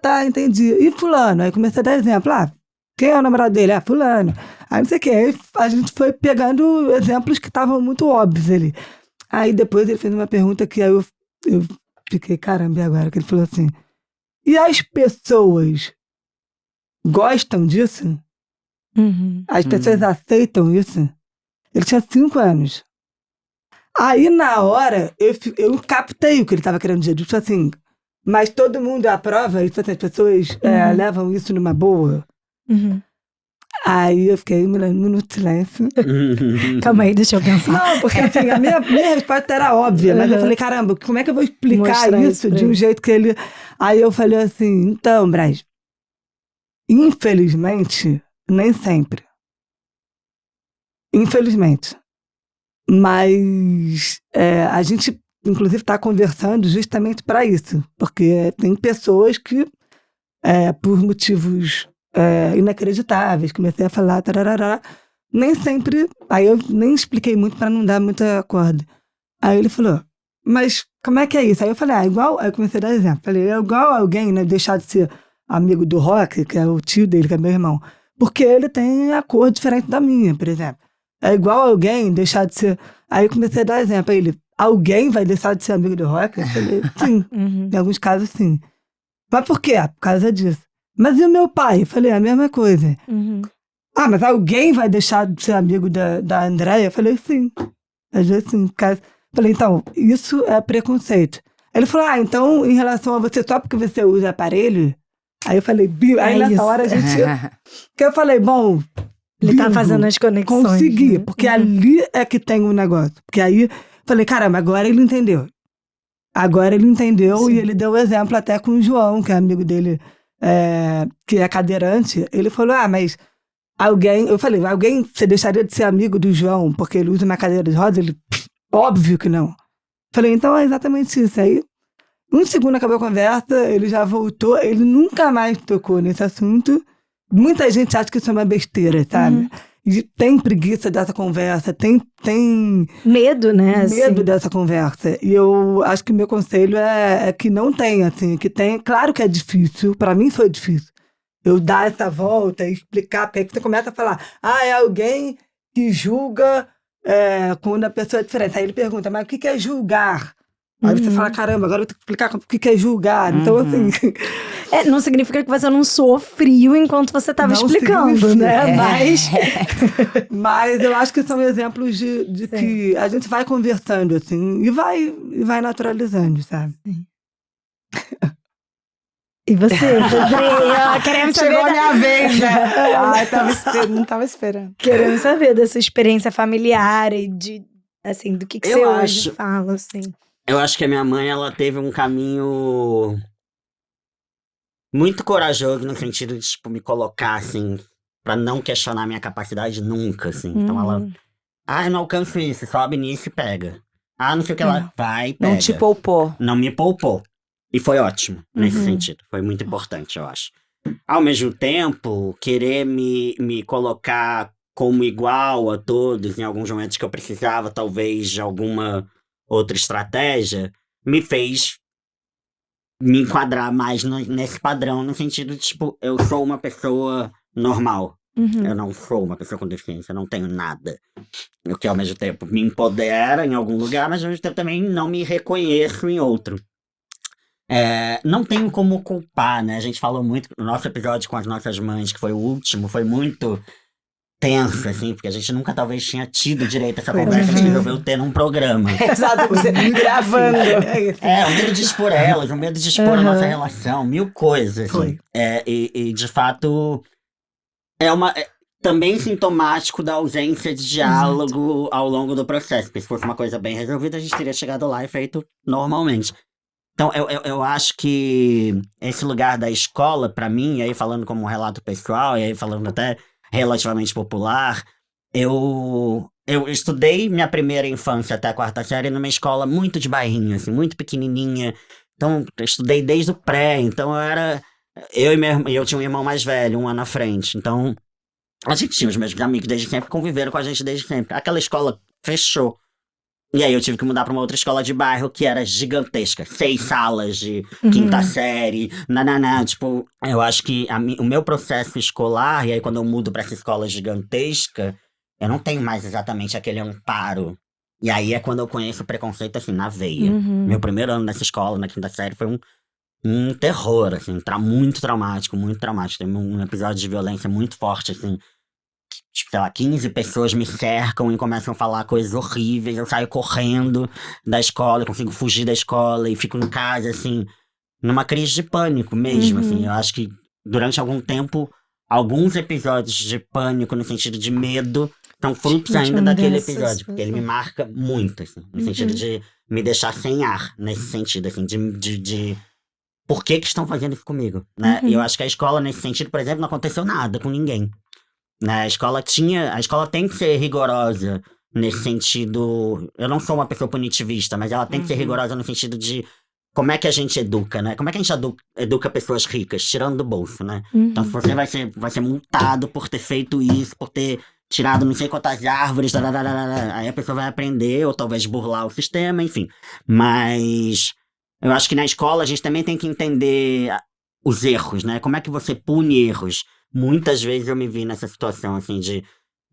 S4: tá, entendi. E fulano? Aí eu comecei a dar exemplo, quem é o namorado dele? Fulano. Aí não sei o que, aí a gente foi pegando exemplos que estavam muito óbvios ali. Aí depois ele fez uma pergunta que aí eu fiquei, caramba, e agora? Que ele falou assim, e as pessoas gostam disso? As pessoas aceitam isso? Ele tinha 5 anos. Aí na hora, eu captei o que ele estava querendo dizer, tipo assim, mas todo mundo aprova isso, as pessoas levam isso numa boa. Aí eu fiquei um minuto de silêncio.
S2: Calma aí, deixa eu pensar.
S4: Não, porque assim, a minha resposta era óbvia, mas eu falei, caramba, como é que eu vou explicar
S2: Mostrar
S4: isso de um jeito que ele... Aí eu falei assim, então, Braz, infelizmente, nem sempre. Infelizmente. Mas a gente, inclusive, está conversando justamente para isso, porque tem pessoas que, por motivos... inacreditáveis, comecei a falar, tarará, nem sempre, aí eu nem expliquei muito para não dar muita corda. Aí ele falou, mas como é que é isso? Aí eu falei, igual, aí eu comecei a dar exemplo, falei, é igual alguém, né, deixar de ser amigo do Rock, que é o tio dele, que é meu irmão, porque ele tem a cor diferente da minha, por exemplo. É igual alguém deixar de ser, aí eu comecei a dar exemplo, aí ele, alguém vai deixar de ser amigo do Rock? Eu falei, sim, em alguns casos sim. Mas por quê? Por causa disso. Mas e o meu pai? Eu falei, a mesma coisa. Mas alguém vai deixar de ser amigo da Andréia? Eu falei, sim. Às vezes sim. Falei, então, isso é preconceito. Ele falou, então, em relação a você, só porque você usa aparelho? Aí eu falei, aí nessa hora a gente... que eu falei, bom...
S2: Ele tá fazendo as conexões.
S4: Consegui,
S2: né?
S4: porque ali é que tem um negócio. Porque aí, falei, caramba, agora ele entendeu. Sim. E ele deu o exemplo até com o João, que é amigo dele, que é cadeirante. Ele falou, mas alguém... Eu falei, alguém, você deixaria de ser amigo do João porque ele usa uma cadeira de rodas? Ele, óbvio que não. Falei, então é exatamente isso. Aí, um segundo acabou a conversa, ele já voltou, ele nunca mais tocou nesse assunto. Muita gente acha que isso é uma besteira, sabe? E tem preguiça dessa conversa, tem
S2: medo, né?
S4: Medo dessa conversa. E eu acho que o meu conselho é que não tem, assim, que tem. Claro que é difícil, pra mim foi difícil. Eu dar essa volta e explicar, porque aí você começa a falar, é alguém que julga quando a pessoa é diferente. Aí ele pergunta, mas o que é julgar? Aí você fala, caramba, agora eu tenho que explicar o que é julgar. Então, assim,
S2: Não significa que você não soou frio enquanto você estava
S4: Não
S2: explicando,
S4: significa.
S2: né?
S4: Mas eu acho que são exemplos de que a gente vai conversando, assim, e vai naturalizando, sabe?
S2: E você, Pedrinho? Queremos saber.
S3: Chegou a minha vez, né? Ai, não tava esperando.
S2: Queremos saber dessa experiência familiar e assim, do que
S5: Eu
S2: você hoje
S5: acho-
S2: fala, assim.
S5: Eu acho que a minha mãe, ela teve um caminho muito corajoso no sentido de, tipo, me colocar, assim, pra não questionar minha capacidade nunca, assim. Então ela, eu não alcanço isso, sobe nisso e pega. Não sei o que lá, vai e pega.
S3: Não te poupou.
S5: Não me poupou. E foi ótimo nesse sentido. Foi muito importante, eu acho. Ao mesmo tempo, querer me colocar como igual a todos em alguns momentos que eu precisava, talvez, de alguma outra estratégia, me fez me enquadrar mais nesse padrão, no sentido de, tipo, eu sou uma pessoa normal. Eu não sou uma pessoa com deficiência, eu não tenho nada. O que, ao mesmo tempo, me empodera em algum lugar, mas, ao mesmo tempo, também não me reconheço em outro. Não tenho como culpar, né? A gente falou muito no nosso episódio com as nossas mães, que foi o último, foi muito tenso, assim, porque a gente nunca talvez tinha tido direito a essa conversa, a gente resolveu ter num programa.
S3: Exato, você gravando.
S5: Um medo de expor elas, um medo de expor a nossa relação, mil coisas. Assim.
S4: Foi.
S5: E de fato, também sintomático da ausência de diálogo ao longo do processo. Porque se fosse uma coisa bem resolvida, a gente teria chegado lá e feito normalmente. Então, eu acho que esse lugar da escola, pra mim, e aí falando como um relato pessoal, e aí falando até relativamente popular, eu estudei minha primeira infância até a 4ª série numa escola muito de bairrinho, assim, muito pequenininha. Então, eu estudei desde o pré, então eu tinha um irmão mais velho, um ano à frente. Então, a gente tinha os mesmos amigos desde sempre, conviveram com a gente desde sempre. Aquela escola fechou. E aí eu tive que mudar pra uma outra escola de bairro que era gigantesca. 6 salas de 5ª série, tipo, eu acho que o meu processo escolar, e aí quando eu mudo pra essa escola gigantesca, eu não tenho mais exatamente aquele amparo. E aí é quando eu conheço o preconceito, assim, na veia. Meu primeiro ano nessa escola, na 5ª série, foi um terror, assim, muito traumático, muito traumático. Tem um episódio de violência muito forte, assim, tipo, sei lá, 15 pessoas me cercam e começam a falar coisas horríveis, eu saio correndo da escola, eu consigo fugir da escola e fico em casa, assim, numa crise de pânico mesmo, assim. Eu acho que durante algum tempo, alguns episódios de pânico, no sentido de medo, são frutos ainda daquele episódio, porque ele me marca muito, assim, no sentido de me deixar sem ar, nesse sentido, assim, de por que estão fazendo isso comigo, né? E eu acho que a escola, nesse sentido, por exemplo, não aconteceu nada com ninguém. Né? A escola tem que ser rigorosa nesse sentido. Eu não sou uma pessoa punitivista, mas ela tem que ser rigorosa no sentido de como é que a gente educa, né? Como é que a gente educa pessoas ricas, tirando do bolso, né? Então, se você vai ser multado por ter feito isso, por ter tirado não sei quantas árvores, aí a pessoa vai aprender, ou talvez burlar o sistema, enfim. Mas eu acho que na escola a gente também tem que entender os erros, né? Como é que você pune erros? Muitas vezes eu me vi nessa situação, assim, de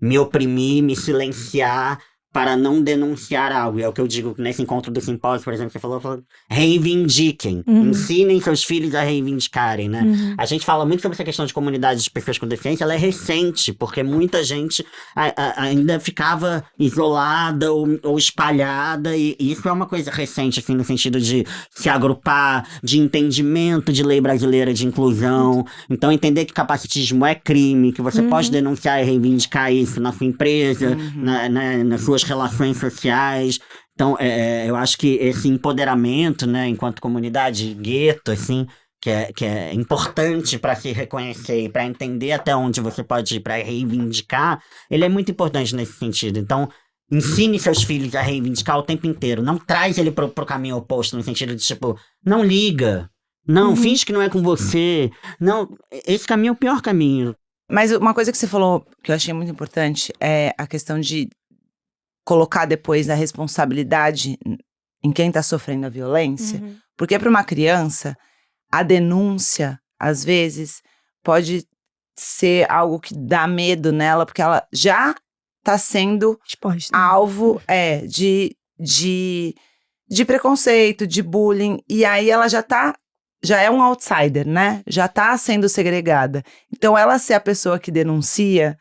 S5: me oprimir, me silenciar para não denunciar algo. E é o que eu digo nesse encontro do simpósio, por exemplo, você falou reivindiquem, ensinem seus filhos a reivindicarem, né? A gente fala muito sobre essa questão de comunidades de pessoas com deficiência, ela é recente, porque muita gente ainda ficava isolada ou espalhada, e isso é uma coisa recente, assim, no sentido de se agrupar, de entendimento de lei brasileira de inclusão. Então, entender que capacitismo é crime, que você pode denunciar e reivindicar isso na sua empresa, nas suas relações sociais. Então, eu acho que esse empoderamento, né, enquanto comunidade gueto, assim, que é importante para se reconhecer e para entender até onde você pode ir para reivindicar, ele é muito importante nesse sentido. Então, ensine seus filhos a reivindicar o tempo inteiro. Não traz ele pro caminho oposto, no sentido de, tipo, não liga. Não, finge que não é com você. Não, esse caminho é o pior caminho.
S3: Mas uma coisa que você falou que eu achei muito importante é a questão de colocar depois a responsabilidade em quem está sofrendo a violência. Porque para uma criança, a denúncia, às vezes, pode ser algo que dá medo nela, porque ela já está sendo
S2: exposta,
S3: alvo de preconceito, de bullying, e aí ela já está já é um outsider, né? Já tá sendo segregada. Então, ela ser a pessoa que denuncia,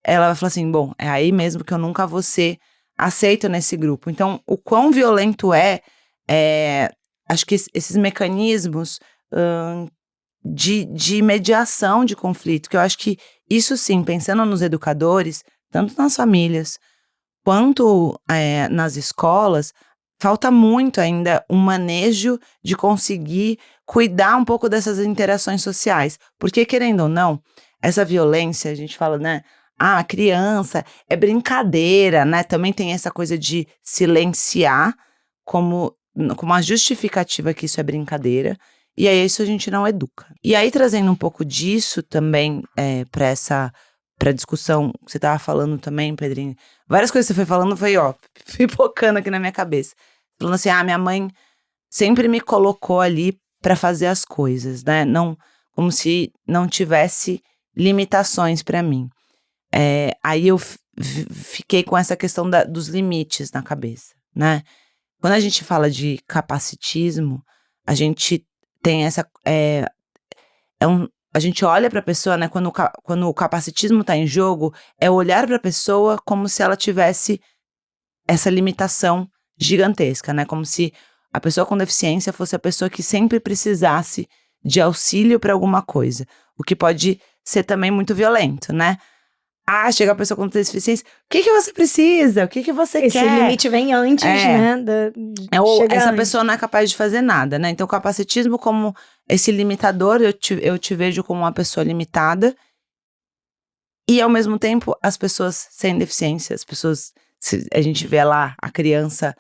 S3: ela vai falar assim, bom, é aí mesmo que eu nunca vou ser aceito nesse grupo. Então, o quão violento acho que esses mecanismos de mediação de conflito, que eu acho que isso sim, pensando nos educadores, tanto nas famílias quanto nas escolas, falta muito ainda um manejo de conseguir cuidar um pouco dessas interações sociais. Porque, querendo ou não, essa violência, a gente fala, né? A criança é brincadeira, né? Também tem essa coisa de silenciar como uma justificativa que isso é brincadeira. E aí isso a gente não educa. E aí, trazendo um pouco disso também pra discussão que você tava falando também, Pedrinho. Várias coisas que você foi falando foi, pipocando aqui na minha cabeça. Falando assim, minha mãe sempre me colocou ali pra fazer as coisas, né? Não, como se não tivesse limitações pra mim. Aí eu fiquei com essa questão dos limites na cabeça, né? Quando a gente fala de capacitismo, a gente tem essa... a gente olha para a pessoa, né? Quando o capacitismo está em jogo, é olhar para a pessoa como se ela tivesse essa limitação gigantesca, né? Como se a pessoa com deficiência fosse a pessoa que sempre precisasse de auxílio para alguma coisa. O que pode ser também muito violento, né? Chega a pessoa com deficiência, o que você precisa? O que você quer?
S2: Esse limite vem antes, né?
S3: Essa pessoa não é capaz de fazer nada, né? Então, o capacitismo como esse limitador, eu te vejo como uma pessoa limitada. E, ao mesmo tempo, as pessoas sem deficiência, a gente vê lá a criança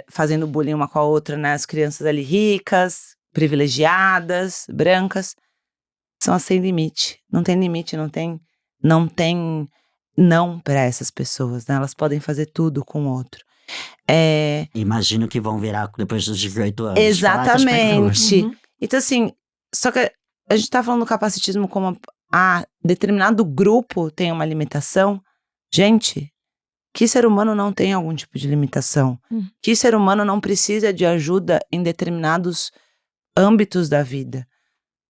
S3: fazendo bullying uma com a outra, né? As crianças ali ricas, privilegiadas, brancas, são as sem limite. Não tem limite, não tem não para essas pessoas, né? Elas podem fazer tudo com o outro.
S5: Imagino que vão virar depois dos 18 anos.
S3: Exatamente. Então, assim, só que a gente tá falando do capacitismo como determinado grupo tem uma limitação. Gente, que ser humano não tem algum tipo de limitação? Que ser humano não precisa de ajuda em determinados âmbitos da vida?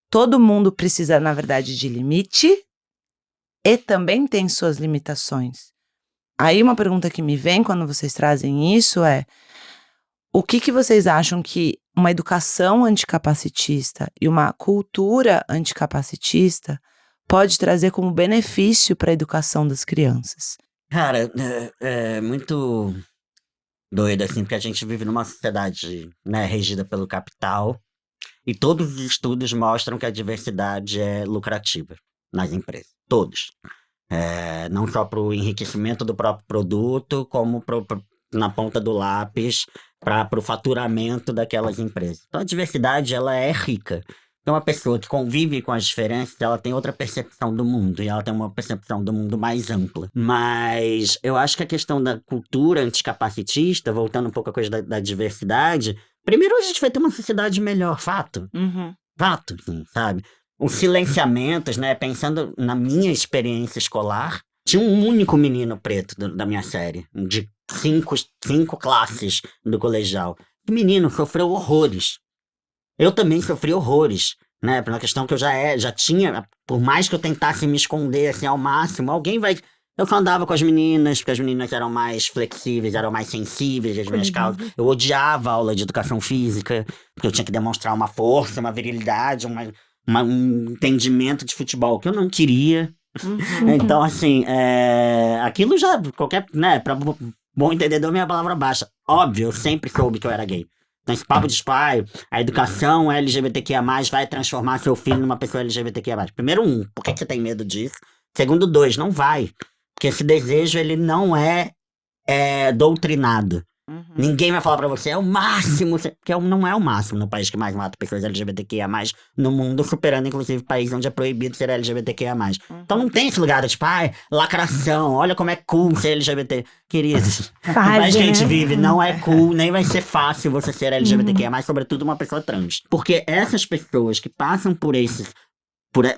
S3: Todo mundo precisa, na verdade, de limite e também tem suas limitações. Aí uma pergunta que me vem quando vocês trazem isso é: o que vocês acham que uma educação anticapacitista e uma cultura anticapacitista pode trazer como benefício para a educação das crianças?
S5: Cara, é muito doido, assim, porque a gente vive numa sociedade, né, regida pelo capital, e todos os estudos mostram que a diversidade é lucrativa nas empresas. Todos. Não só para o enriquecimento do próprio produto, como na ponta do lápis, para o faturamento daquelas empresas. Então a diversidade, ela é rica. Então uma pessoa que convive com as diferenças, ela tem outra percepção do mundo, e ela tem uma percepção do mundo mais ampla. Mas eu acho que a questão da cultura anticapacitista, voltando um pouco à coisa da diversidade, primeiro a gente vai ter uma sociedade melhor, fato. Fato, sim, sabe? Os silenciamentos, né? Pensando na minha experiência escolar, tinha um único menino preto da minha série, de cinco classes do colegial. O menino sofreu horrores. Eu também sofri horrores, né? Por uma questão que eu já tinha, por mais que eu tentasse me esconder assim ao máximo, alguém vai... Eu só andava com as meninas, porque as meninas eram mais flexíveis, eram mais sensíveis às minhas causas. Eu odiava a aula de educação física, porque eu tinha que demonstrar uma força, uma virilidade, um entendimento de futebol que eu não queria. Então, assim, aquilo já, né, pra bom entendedor, minha palavra baixa. Óbvio, eu sempre soube que eu era gay. Então, esse papo de pai, a educação LGBTQIA+, vai transformar seu filho numa pessoa LGBTQIA+. Primeiro, por que você tem medo disso? Segundo, 2, não vai. Porque esse desejo, ele não é doutrinado. Ninguém vai falar pra você, é o máximo, porque não é o máximo no país que mais mata pessoas LGBTQIA+, no mundo, superando inclusive países onde é proibido ser LGBTQIA+. Então não tem esse lugar de tipo, lacração, olha como é cool ser LGBT. Queridos, o país que a gente vive não é cool, nem vai ser fácil você ser LGBTQIA+, sobretudo uma pessoa trans. Porque essas pessoas que passam por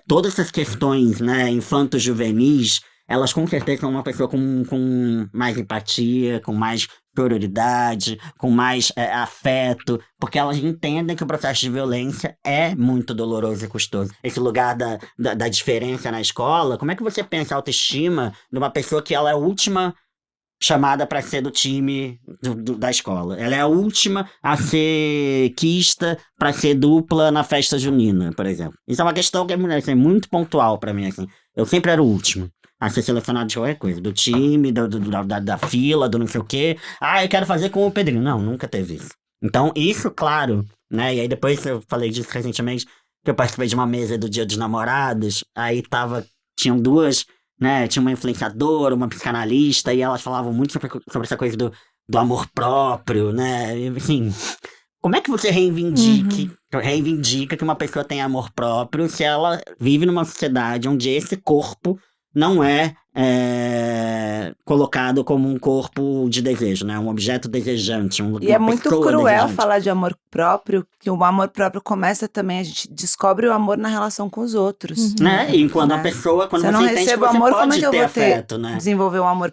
S5: todas essas questões, né, infanto-juvenis, elas com certeza são uma pessoa com mais empatia, com mais sororidade, com mais afeto, porque elas entendem que o processo de violência é muito doloroso e custoso. Esse lugar da diferença na escola, como é que você pensa a autoestima de uma pessoa que ela é a última chamada para ser do time da escola? Ela é a última a ser quista para ser dupla na festa junina, por exemplo. Isso é uma questão que é muito pontual para mim, assim. Eu sempre era o último a ser selecionado de qualquer coisa. Do time, da fila, do não sei o quê. Eu quero fazer com o Pedrinho. Não, nunca teve isso. Então, isso, claro, né? E aí depois eu falei disso recentemente, que eu participei de uma mesa do Dia dos Namorados, aí tinham duas, né? Tinha uma influenciadora, uma psicanalista, e elas falavam muito sobre essa coisa do amor próprio, né? E, assim, como é que você reivindica que uma pessoa tem amor próprio se ela vive numa sociedade onde esse corpo não é colocado como um corpo de desejo, né? Um objeto desejante,
S3: E é muito cruel
S5: desejante.
S3: falar de amor próprio, que o amor próprio começa também, a gente descobre o amor na relação com os outros.
S5: Né? E quando
S3: Né?
S5: a pessoa, quando
S3: Se eu
S5: você
S3: não
S5: entende que
S3: recebo
S5: você
S3: amor, como é
S5: pode
S3: que eu
S5: ter
S3: vou ter-
S5: afeto, né?
S3: Desenvolver um amor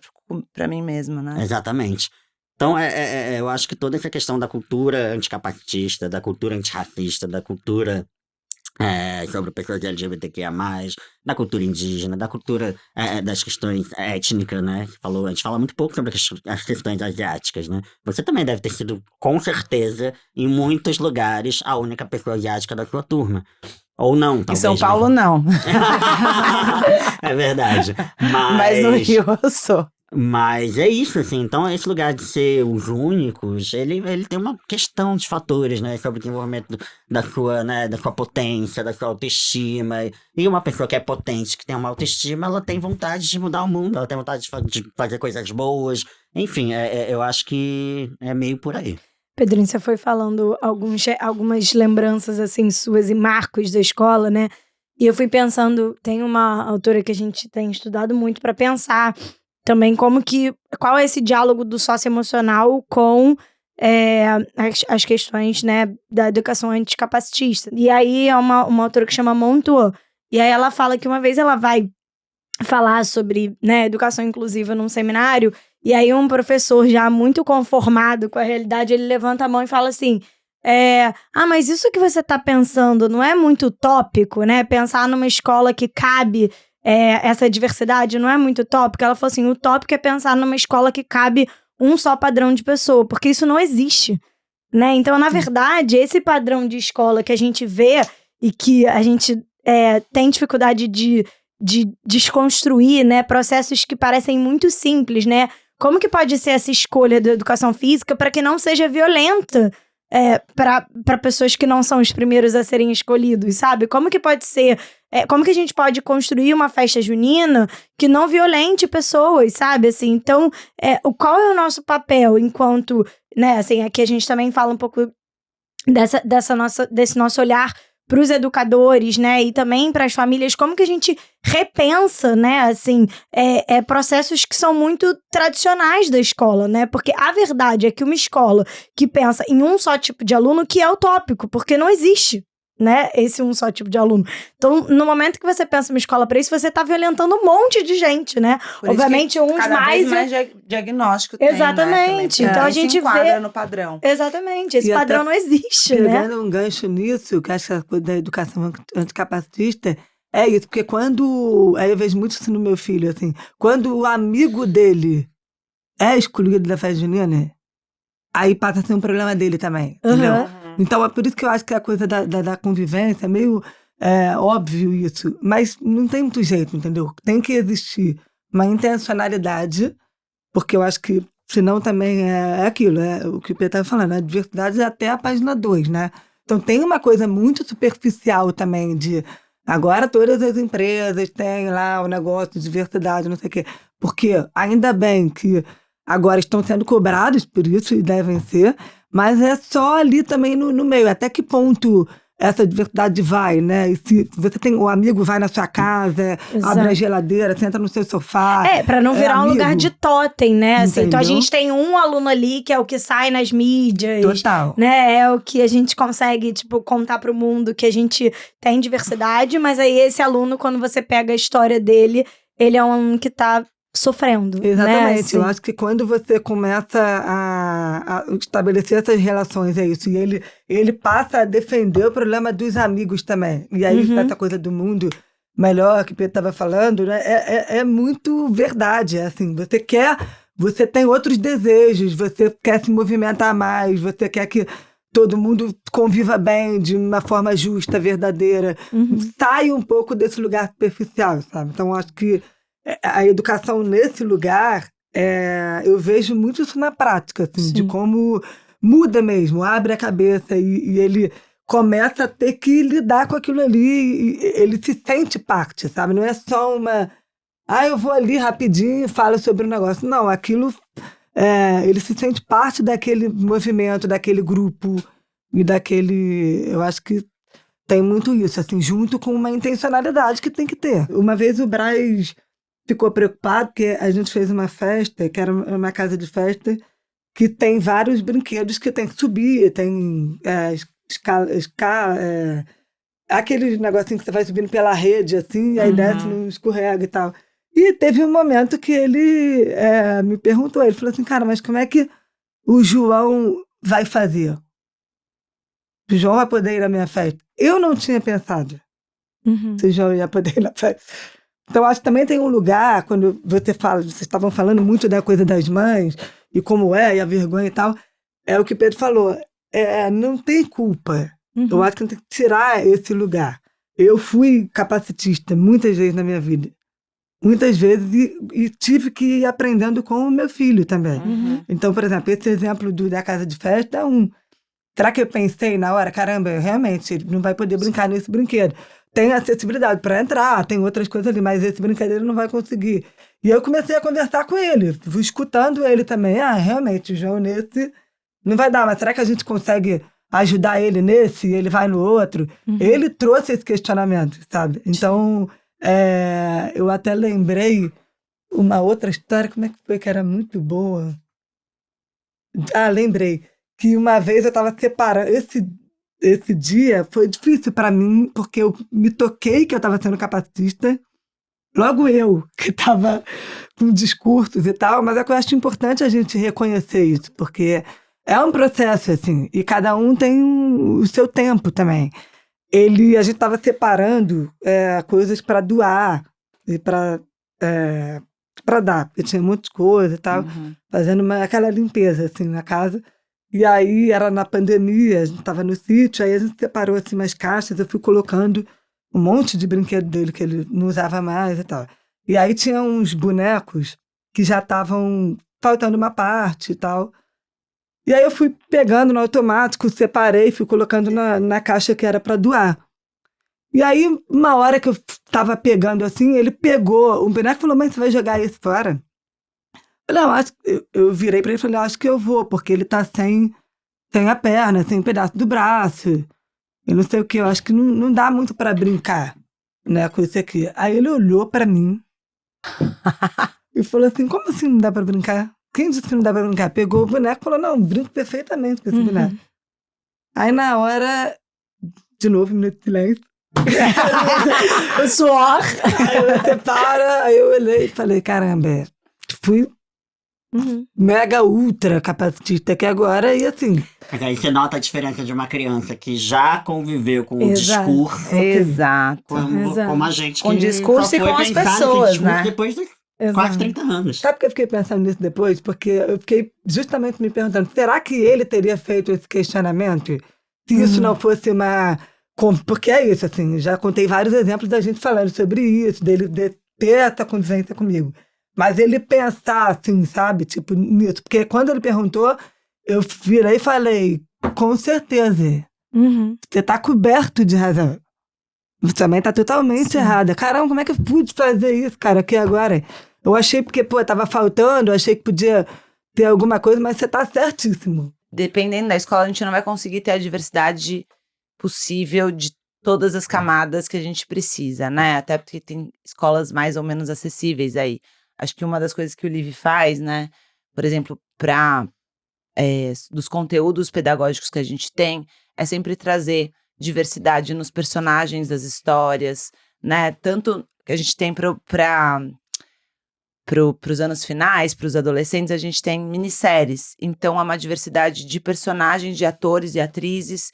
S3: pra mim mesma, né?
S5: Exatamente. Então, eu acho que toda essa questão da cultura anticapacitista, da cultura antirracista, da cultura sobre pessoas LGBTQIA+, da cultura indígena, da cultura das questões étnicas, né? A gente fala muito pouco sobre as questões asiáticas, né? Você também deve ter sido, com certeza, em muitos lugares, a única pessoa asiática da sua turma. Ou não,
S3: Em
S5: talvez.
S3: São Paulo, não.
S5: É verdade.
S3: Mas no Rio eu sou.
S5: Mas é isso, assim. Então, esse lugar de ser os únicos, ele tem uma questão de fatores, né? Sobre o desenvolvimento da sua potência, da sua autoestima. E uma pessoa que é potente, que tem uma autoestima, ela tem vontade de mudar o mundo, ela tem vontade de fazer coisas boas. Enfim, eu acho que é meio por aí.
S2: Pedrinho, você foi falando algumas lembranças, assim, suas e marcos da escola, né? E eu fui pensando, tem uma autora que a gente tem estudado muito para pensar também qual é esse diálogo do socioemocional com as questões, né, da educação anticapacitista. E aí é uma autora que chama Montour. E aí ela fala que uma vez ela vai falar sobre, né, educação inclusiva num seminário, e aí um professor já muito conformado com a realidade, ele levanta a mão e fala assim, mas isso que você tá pensando não é muito utópico, né? Pensar numa escola que cabe essa diversidade não é muito utópico. Ela falou assim, o utópico é pensar numa escola que cabe um só padrão de pessoa, porque isso não existe, né? Então, na verdade, esse padrão de escola que a gente vê e que a gente tem dificuldade de desconstruir, né? Processos que parecem muito simples, né? Como que pode ser essa escolha da educação física para que não seja violenta para pessoas que não são os primeiros a serem escolhidos, sabe? Como que pode ser... como que a gente pode construir uma festa junina que não violente pessoas, sabe? Assim, então, qual é o nosso papel enquanto... né? Assim, aqui a gente também fala um pouco desse nosso olhar para os educadores, né, e também para as famílias, como que a gente repensa, né, assim, processos que são muito tradicionais da escola, né, porque a verdade é que uma escola que pensa em um só tipo de aluno, que é utópico, porque não existe, né, esse um só tipo de aluno. Então, no momento que você pensa uma escola para isso, você tá violentando um monte de gente, né,
S3: Por
S2: obviamente
S3: isso que
S2: uns
S3: cada
S2: mais...
S3: vez mais diagnóstico
S2: Exatamente,
S3: tem, né,
S2: então a gente
S3: se enquadra
S2: vê
S3: no padrão.
S2: Exatamente, esse
S4: E
S2: padrão
S4: até
S2: não existe, né.
S4: Pegando um gancho nisso, que acho que a coisa da educação anticapacitista é isso, porque aí eu vejo muito isso no meu filho, assim, quando o amigo dele é excluído da festa junina, aí passa a ser um problema dele também, entendeu?
S2: Uhum.
S4: Então é por isso que eu acho que a coisa da convivência é meio óbvio isso, mas não tem muito jeito, entendeu? Tem que existir uma intencionalidade, porque eu acho que senão também é aquilo, o que o Pedro estava falando, a diversidade é até a página 2, né? Então tem uma coisa muito superficial também de agora todas as empresas têm lá o negócio de diversidade, não sei o quê. Porque ainda bem que agora estão sendo cobrados por isso e devem ser, mas é só ali também no meio. Até que ponto essa diversidade vai, né? E se você tem um amigo, vai na sua casa,
S2: Exato.
S4: abre a geladeira, senta no seu sofá.
S2: Pra não virar um
S4: amigo.
S2: lugar de totem, né? Assim, então a
S4: Entendeu?
S2: gente tem um aluno ali que é o que sai nas mídias.
S4: Total.
S2: Né? É o que a gente consegue, tipo, contar pro mundo que a gente tem diversidade, mas aí esse aluno, quando você pega a história dele, ele é um aluno que tá sofrendo,
S4: Exatamente.
S2: né? Assim.
S4: Eu acho que quando você começa a estabelecer essas relações, é isso. E ele passa a defender o problema dos amigos também. E aí, essa coisa do mundo melhor que o Pedro estava falando, né? É muito verdade. Assim, você tem outros desejos, você quer se movimentar mais, você quer que todo mundo conviva bem, de uma forma justa, verdadeira. Sai um pouco desse lugar superficial, sabe? Então, acho que a educação nesse lugar, eu vejo muito isso na prática, assim, de como muda mesmo, abre a cabeça e ele começa a ter que lidar com aquilo ali, e ele se sente parte, sabe? Não é só eu vou ali rapidinho e falo sobre o negócio. Não, aquilo, ele se sente parte daquele movimento, daquele grupo e daquele... Eu acho que tem muito isso, assim, junto com uma intencionalidade que tem que ter. Uma vez o Braz ficou preocupado porque a gente fez uma festa, que era uma casa de festa, que tem vários brinquedos que tem que subir, tem aquele negocinho que você vai subindo pela rede, assim, e aí desce, não escorrega e tal. E teve um momento que ele me perguntou, ele falou assim, cara, mas como é que o João vai fazer? O João vai poder ir na minha festa? Eu não tinha pensado se o João ia poder ir na festa. Então, acho que também tem um lugar, quando vocês estavam falando muito da coisa das mães, e como e a vergonha e tal, é o que o Pedro falou, não tem culpa. Eu acho que tem que tirar esse lugar. Eu fui capacitista muitas vezes na minha vida. Muitas vezes, e tive que ir aprendendo com o meu filho também. Então, por exemplo, esse exemplo da casa de festa é será que eu pensei na hora, caramba, realmente, ele não vai poder brincar nesse brinquedo. Tem acessibilidade para entrar, tem outras coisas ali, mas esse brinquedo ele não vai conseguir. E eu comecei a conversar com ele, fui escutando ele também. Realmente, o João nesse não vai dar, mas será que a gente consegue ajudar ele nesse e ele vai no outro? Ele trouxe esse questionamento, sabe? Então, eu até lembrei uma outra história, como é que foi, que era muito boa? Lembrei que uma vez eu estava separando, esse dia foi difícil para mim, porque eu me toquei que eu estava sendo capacitista, logo eu, que estava com discursos e tal, mas é que eu acho importante a gente reconhecer isso, porque é um processo, assim, e cada um tem o seu tempo também. A gente estava separando coisas para doar e para dar, porque tinha muitas coisas e tal, fazendo aquela limpeza, assim, na casa. E aí, era na pandemia, a gente estava no sítio, aí a gente separou assim umas caixas, eu fui colocando um monte de brinquedo dele que ele não usava mais e tal. E aí tinha uns bonecos que já estavam faltando uma parte e tal. E aí eu fui pegando no automático, separei, fui colocando na caixa que era para doar. E aí, uma hora que eu estava pegando assim, ele pegou um boneco e falou, mãe, você vai jogar esse fora? Eu virei para ele e falei, acho que eu vou, porque ele tá sem a perna, sem um pedaço do braço. Eu não sei o que, eu acho que não dá muito para brincar, né, com isso aqui. Aí ele olhou para mim e falou assim, como assim não dá para brincar? Quem disse que não dá para brincar? Pegou o boneco e falou, não, brinco perfeitamente com esse boneco. Aí na hora, de novo, um minuto de silêncio.
S2: O suor.
S4: Aí você para, aí eu olhei e falei, caramba, fui mega ultra capacitista que agora, e assim...
S5: Mas aí você nota a diferença de uma criança que já conviveu com o
S2: Exato.
S5: discurso,
S3: Exato.
S5: como a gente que
S3: Com discurso
S5: só
S3: e
S5: foi
S3: com as
S5: pensar nesse
S3: pessoas,
S5: discurso
S3: né?
S5: depois de
S2: Exato.
S5: quase 30 anos.
S4: Sabe por que eu fiquei pensando nisso depois? Porque eu fiquei justamente me perguntando, será que ele teria feito esse questionamento se isso não fosse uma... Porque é isso, assim, já contei vários exemplos da gente falando sobre isso, dele ter essa convivência comigo. Mas ele pensar, assim, sabe, tipo, nisso. Porque quando ele perguntou, eu virei e falei, com certeza, você tá coberto de razão. Você também tá totalmente errada. Caramba, como é que eu pude fazer isso, cara, aqui agora? Eu achei porque, tava faltando, eu achei que podia ter alguma coisa, mas você tá certíssimo.
S3: Dependendo da escola, a gente não vai conseguir ter a diversidade possível de todas as camadas que a gente precisa, né? Até porque tem escolas mais ou menos acessíveis aí. Acho que uma das coisas que o Livre faz, né? Por exemplo, dos conteúdos pedagógicos que a gente tem, é sempre trazer diversidade nos personagens das histórias, né? Tanto que a gente tem para pros anos finais, pros adolescentes, a gente tem minisséries. Então, há uma diversidade de personagens, de atores e atrizes,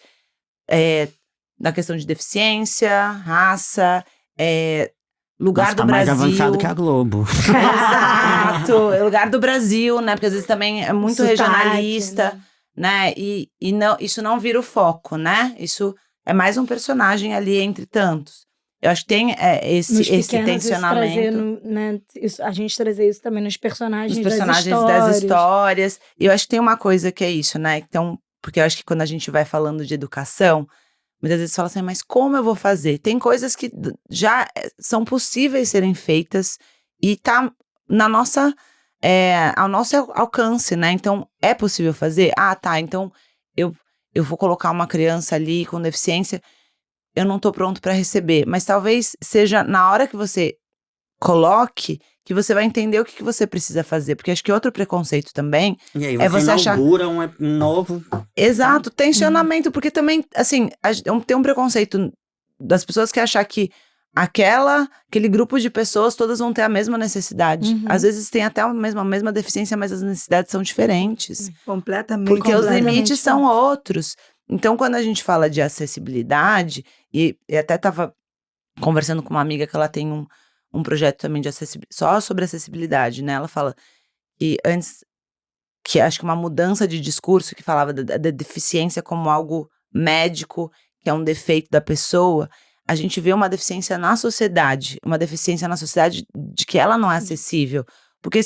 S3: na questão de deficiência, raça, lugar
S5: Nossa,
S3: do
S5: tá
S3: Brasil.
S5: mais avançado que a Globo.
S3: Exato, lugar do Brasil, né? Porque às vezes também é muito
S2: Sotaque,
S3: regionalista, né? E não, isso não vira o foco, né? Isso é mais um personagem ali entre tantos. Eu acho que tem
S2: Nos
S3: esse
S2: pequenos,
S3: tensionamento.
S2: a gente trazer isso também nos personagens,
S3: Os personagens das histórias. E eu acho que tem uma coisa que é isso, né? Então, porque eu acho que quando a gente vai falando de educação, muitas vezes fala assim, mas como eu vou fazer? Tem coisas que já são possíveis serem feitas e tá na nossa, ao nosso alcance, né? Então, é possível fazer? Ah, tá, então eu vou colocar uma criança ali com deficiência, eu não tô pronto para receber. Mas talvez seja na hora que você coloque, que você vai entender o que você precisa fazer. Porque acho que outro preconceito também
S5: E aí
S3: é você achar...
S5: inaugura um novo...
S3: Exato, tensionamento, porque também, assim, tem um preconceito das pessoas que achar que aquele grupo de pessoas, todas vão ter a mesma necessidade. Às vezes tem até a mesma deficiência, mas as necessidades são diferentes.
S4: Completamente.
S3: Porque os
S2: completamente
S3: limites são outros. Então, quando a gente fala de acessibilidade, e até estava conversando com uma amiga que ela tem um projeto também de só sobre acessibilidade, né? Ela fala que antes, que acho que uma mudança de discurso que falava da deficiência como algo médico, que é um defeito da pessoa, a gente vê uma deficiência na sociedade de que ela não é acessível. Porque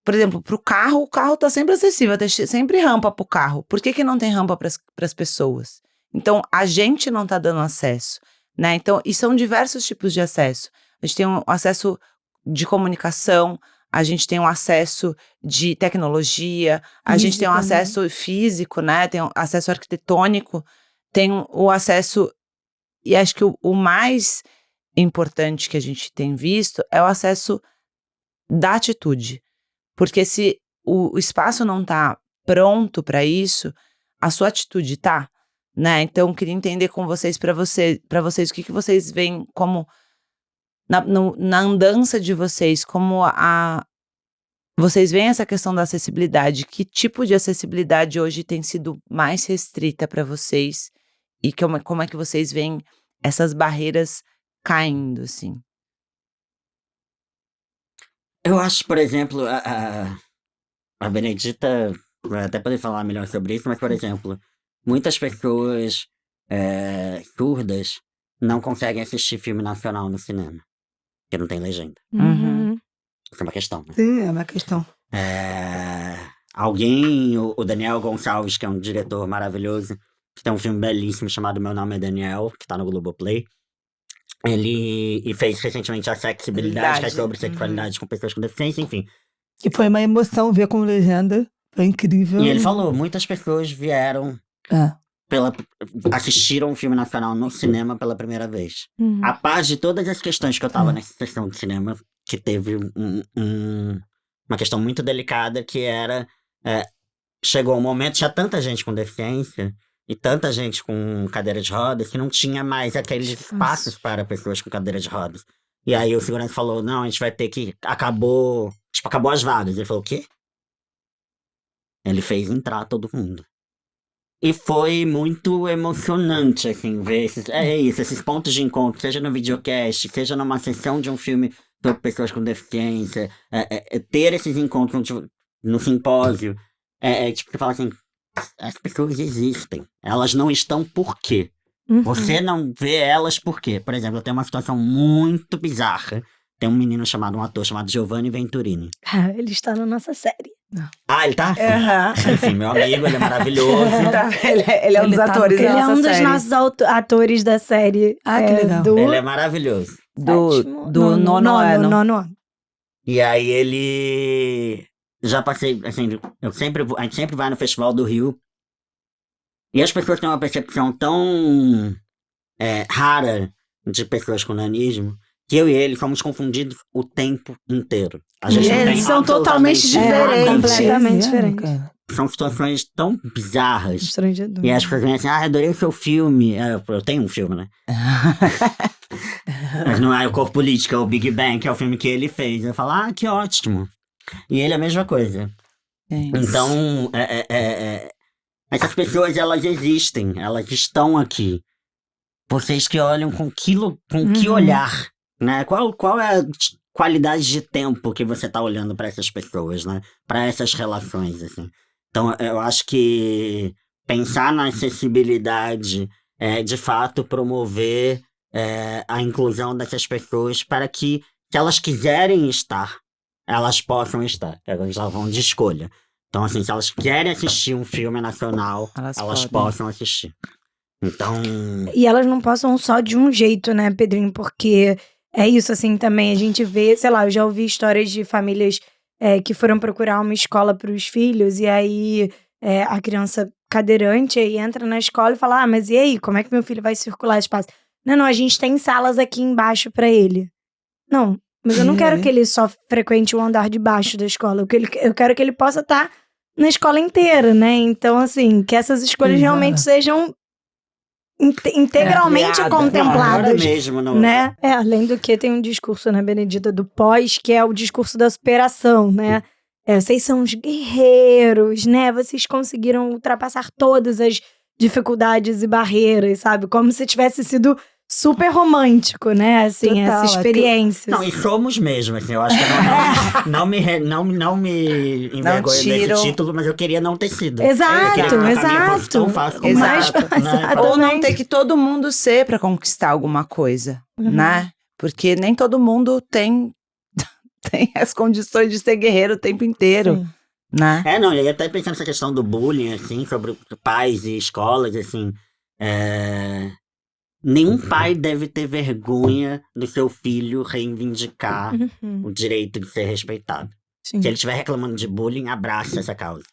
S3: por exemplo, o carro tá sempre acessível, tem sempre rampa pro carro. Por que não tem rampa pras pessoas? Então, a gente não tá dando acesso, né? Então, e são diversos tipos de acesso. A gente tem um acesso de comunicação, a gente tem um acesso de tecnologia, a gente tem um acesso físico, né? Tem um acesso arquitetônico, tem o acesso... E acho que o mais importante que a gente tem visto é o acesso da atitude. Porque se o espaço não tá pronto para isso, a sua atitude tá, né? Então, queria entender com vocês, para vocês, o que vocês veem como, na andança de vocês, como vocês veem essa questão da acessibilidade, que tipo de acessibilidade hoje tem sido mais restrita para vocês e como é que vocês veem essas barreiras caindo, assim?
S5: Eu acho, por exemplo, a Benedita vai até poder falar melhor sobre isso, mas, por exemplo, muitas pessoas surdas não conseguem assistir filme nacional no cinema, porque não tem legenda. Isso é uma questão, né?
S4: Sim, é uma questão.
S5: O Daniel Gonçalves, que é um diretor maravilhoso, que tem um filme belíssimo chamado Meu Nome é Daniel, que tá no Globoplay. Ele fez recentemente Acessibilidade, que é sobre sexualidade com pessoas com deficiência, enfim.
S4: Que foi uma emoção ver com legenda. Foi incrível.
S5: E ele falou, muitas pessoas vieram, assistiram um filme nacional no cinema pela primeira vez. A par de todas as questões que eu tava nessa sessão de cinema, que teve uma questão muito delicada, que era... chegou um momento, tinha tanta gente com deficiência... E tanta gente com cadeira de rodas que não tinha mais aqueles espaços para pessoas com cadeira de rodas. E aí o segurança falou, não, a gente vai ter que... Acabou as vagas. Ele falou, o quê? Ele fez entrar todo mundo. E foi muito emocionante, assim, ver esses pontos de encontro, seja no videocast, seja numa sessão de um filme sobre pessoas com deficiência, ter esses encontros no simpósio, tipo, você fala assim, as pessoas existem, elas não estão por quê? Você não vê elas por quê? Por exemplo, eu tenho uma situação muito bizarra. Tem um ator chamado Giovanni Venturini.
S2: Ele está na nossa série.
S5: Ah, ele tá? Enfim, meu amigo, ele é maravilhoso.
S3: Ele é um dos atores da
S2: Ele é
S3: nossa
S2: um dos
S3: série.
S2: nossos atores da série.
S4: Que legal.
S5: Ele é maravilhoso.
S3: Do nono ano.
S5: E aí ele... Já passei, assim, a gente sempre vai no Festival do Rio. E as pessoas têm uma percepção tão rara de pessoas com nanismo, que eu e ele fomos confundidos o tempo inteiro. A gente não tem
S3: Eles são totalmente diferentes.
S2: Completamente diferentes.
S5: São situações tão bizarras.
S2: Constrangedor.
S5: E as pessoas vêm assim, adorei o seu filme. Eu tenho um filme, né? Mas não é o Corpo Político, é o Big Bang, que é o filme que ele fez. Eu falo, que ótimo. E ele é a mesma coisa. Então, essas pessoas, elas existem, elas estão aqui. Vocês que olham com que olhar, né? Qual é a qualidade de tempo que você está olhando para essas pessoas, né? Para essas relações, assim. Então, eu acho que pensar na acessibilidade é, de fato, promover a inclusão dessas pessoas para que, se elas quiserem estar, elas possam estar. Elas já vão de escolha. Então, assim, se elas querem assistir um filme nacional, elas possam assistir. Então...
S2: E elas não possam só de um jeito, né, Pedrinho? Porque é isso, assim, também. A gente vê, sei lá, eu já ouvi histórias de famílias que foram procurar uma escola para os filhos, e aí a criança cadeirante aí entra na escola e fala, mas e aí, como é que meu filho vai circular espaço? Não, a gente tem salas aqui embaixo para ele. Não, mas eu não quero que ele só frequente o andar de baixo da escola. Eu quero que ele possa estar na escola inteira, né? Então, assim, que essas escolhas realmente sejam integralmente contempladas,
S5: mesmo, não
S2: né? Além do que tem um discurso, né, Benedita, do pós, que é o discurso da superação, né? Vocês são os guerreiros, né? Vocês conseguiram ultrapassar todas as dificuldades e barreiras, sabe? Como se tivesse sido super romântico, né? Assim,
S4: Total,
S2: essa experiência.
S5: Não, e somos mesmo, assim, eu acho que não me envergonho desse título, mas eu queria não ter sido.
S2: Exato.
S5: Tão fácil como
S3: Ou não ter que todo mundo ser pra conquistar alguma coisa, né? Porque nem todo mundo tem as condições de ser guerreiro o tempo inteiro, né?
S5: Não, e até pensando nessa questão do bullying, assim, sobre pais e escolas, assim, nenhum pai deve ter vergonha do seu filho reivindicar o direito de ser respeitado.
S2: Sim.
S5: Se ele estiver reclamando de bullying, abraça essa causa.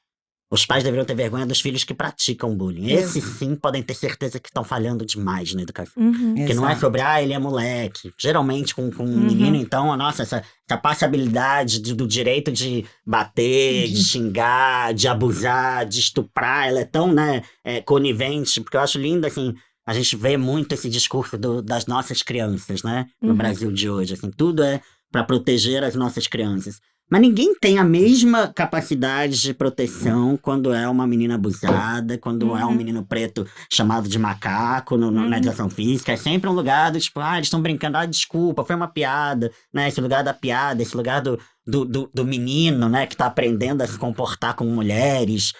S5: Os pais deveriam ter vergonha dos filhos que praticam bullying. Esses, sim, podem ter certeza que estão falhando demais na educação. Que não é sobre, ele é moleque. Geralmente, com um menino, então, nossa, essa passabilidade do direito de bater, de xingar, de abusar, de estuprar, ela é tão, né, conivente, porque eu acho lindo, assim, a gente vê muito esse discurso das nossas crianças, né, no Brasil de hoje, assim, tudo é para proteger as nossas crianças. Mas ninguém tem a mesma capacidade de proteção quando é uma menina abusada, quando é um menino preto chamado de macaco na educação física. É sempre um lugar do tipo, eles estão brincando, desculpa, foi uma piada, né? Esse lugar da piada, esse lugar do menino, né? Que tá aprendendo a se comportar com mulheres.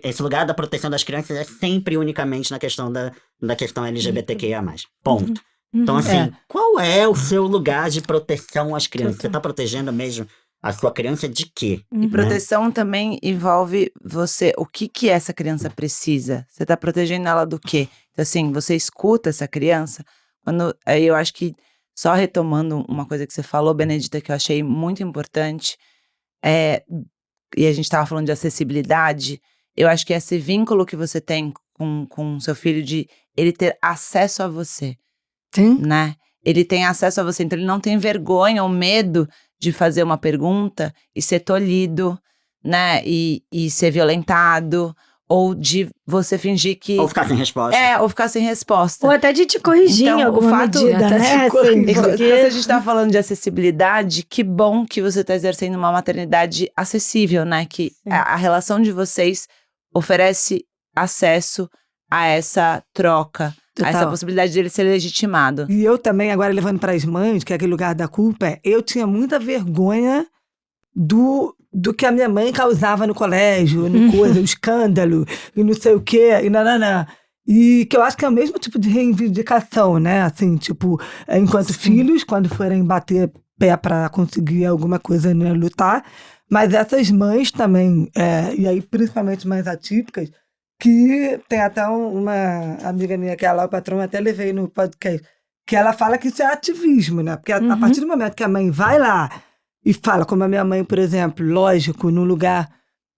S5: Esse lugar da proteção das crianças é sempre unicamente na questão da questão LGBTQIA+. Ponto. Então, assim, qual é o seu lugar de proteção às crianças? Você está protegendo mesmo a sua criança de quê?
S3: E proteção também envolve você, o que essa criança precisa? Você está protegendo ela do quê? Então, assim, você escuta essa criança, aí eu acho que, só retomando uma coisa que você falou, Benedita, que eu achei muito importante, e a gente estava falando de acessibilidade, eu acho que esse vínculo que você tem com seu filho, de ele ter acesso a você.
S4: Sim.
S3: Né? Ele tem acesso a você, então ele não tem vergonha ou medo de fazer uma pergunta e ser tolhido, né? E ser violentado, ou de você fingir que...
S5: Ou ficar sem resposta.
S3: Ou ficar sem resposta.
S2: Ou até de te corrigir em alguma medida, né? Assim,
S3: porque... Se a gente tá falando de acessibilidade, que bom que você tá exercendo uma maternidade acessível, né? Que a relação de vocês oferece acesso a essa troca, a essa possibilidade dele ser legitimado.
S4: E eu também, agora levando para as mães, que é aquele lugar da culpa, eu tinha muita vergonha do que a minha mãe causava no colégio, no coisa, o escândalo, e não sei o quê, e nananã. E que eu acho que é o mesmo tipo de reivindicação, né? Assim, tipo, enquanto filhos, quando forem bater pé para conseguir alguma coisa, né, lutar. Mas essas mães também, e aí principalmente mães atípicas, que tem até uma amiga minha, que é a Lau Patrão, até levei no podcast, que ela fala que isso é ativismo, né? Porque a partir do momento que a mãe vai lá e fala, como a minha mãe, por exemplo, lógico, num lugar,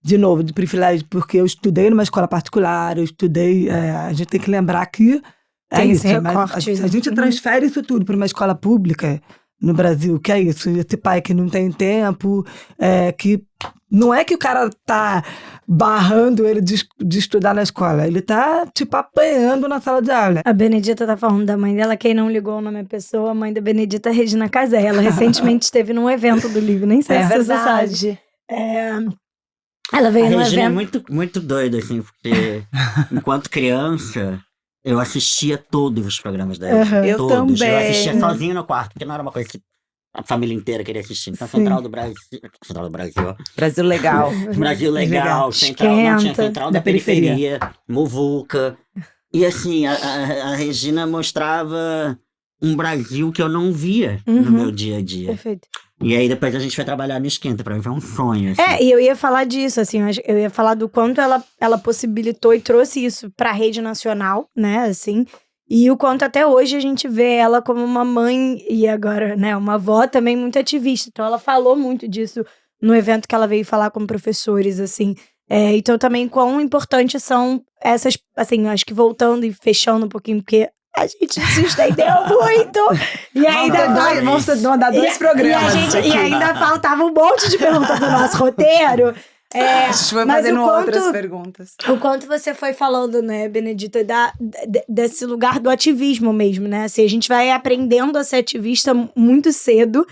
S4: de novo, de privilégio, porque eu estudei numa escola particular, eu estudei, a gente tem que lembrar que
S2: tem
S4: isso,
S2: esse recorte,
S4: mas a gente transfere isso tudo para uma escola pública, no Brasil, que é isso, esse pai que não tem tempo, que não é que o cara tá barrando ele de estudar na escola, ele tá, tipo, apanhando na sala de aula.
S2: A Benedita tá falando da mãe dela, quem não ligou o nome é pessoa, a mãe da Benedita é Regina Casé. Ela recentemente esteve num evento do livro, nem sei se você sabe. Ela veio
S5: A
S2: num
S5: Regina é
S2: evento.
S5: muito, muito doida, assim, porque enquanto criança, eu assistia todos os programas da Regina.
S3: Eu
S5: todos. Eu
S3: também.
S5: assistia sozinho no quarto, porque não era uma coisa que a família inteira queria assistir. Então, Central do Brasil, ó.
S3: Brasil legal.
S5: Brasil Legal, Central, não tinha
S2: Esquenta.
S5: Central da Periferia, Muvuca. E assim, a Regina mostrava um Brasil que eu não via no meu dia a dia.
S2: Perfeito.
S5: E aí depois a gente foi trabalhar no Esquenta, pra mim foi um sonho, assim.
S2: E eu ia falar disso, assim, eu ia falar do quanto ela possibilitou e trouxe isso pra rede nacional, né, assim, e o quanto até hoje a gente vê ela como uma mãe e agora, né, uma avó também muito ativista. Então ela falou muito disso no evento que ela veio falar com professores, assim. Então também quão importantes são essas, assim, acho que voltando e fechando um pouquinho, porque a gente se estendeu muito. E ainda
S3: Vamos mandar 2 programas.
S2: e ainda faltava um monte de perguntas do nosso roteiro.
S3: A gente foi
S2: mas
S3: fazendo
S2: o quanto-
S3: outras perguntas.
S2: O quanto você foi falando, né, Benedita, desse lugar do ativismo mesmo, né? Assim, a gente vai aprendendo a ser ativista muito cedo,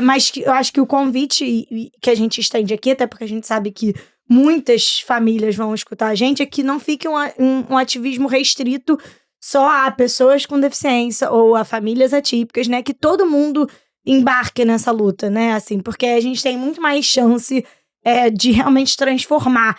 S2: mas eu acho que o convite que a gente estende aqui, até porque a gente sabe que muitas famílias vão escutar a gente, é que não fique um ativismo restrito só a pessoas com deficiência ou a famílias atípicas, né? Que todo mundo embarque nessa luta, né? Assim, porque a gente tem muito mais chance de realmente transformar,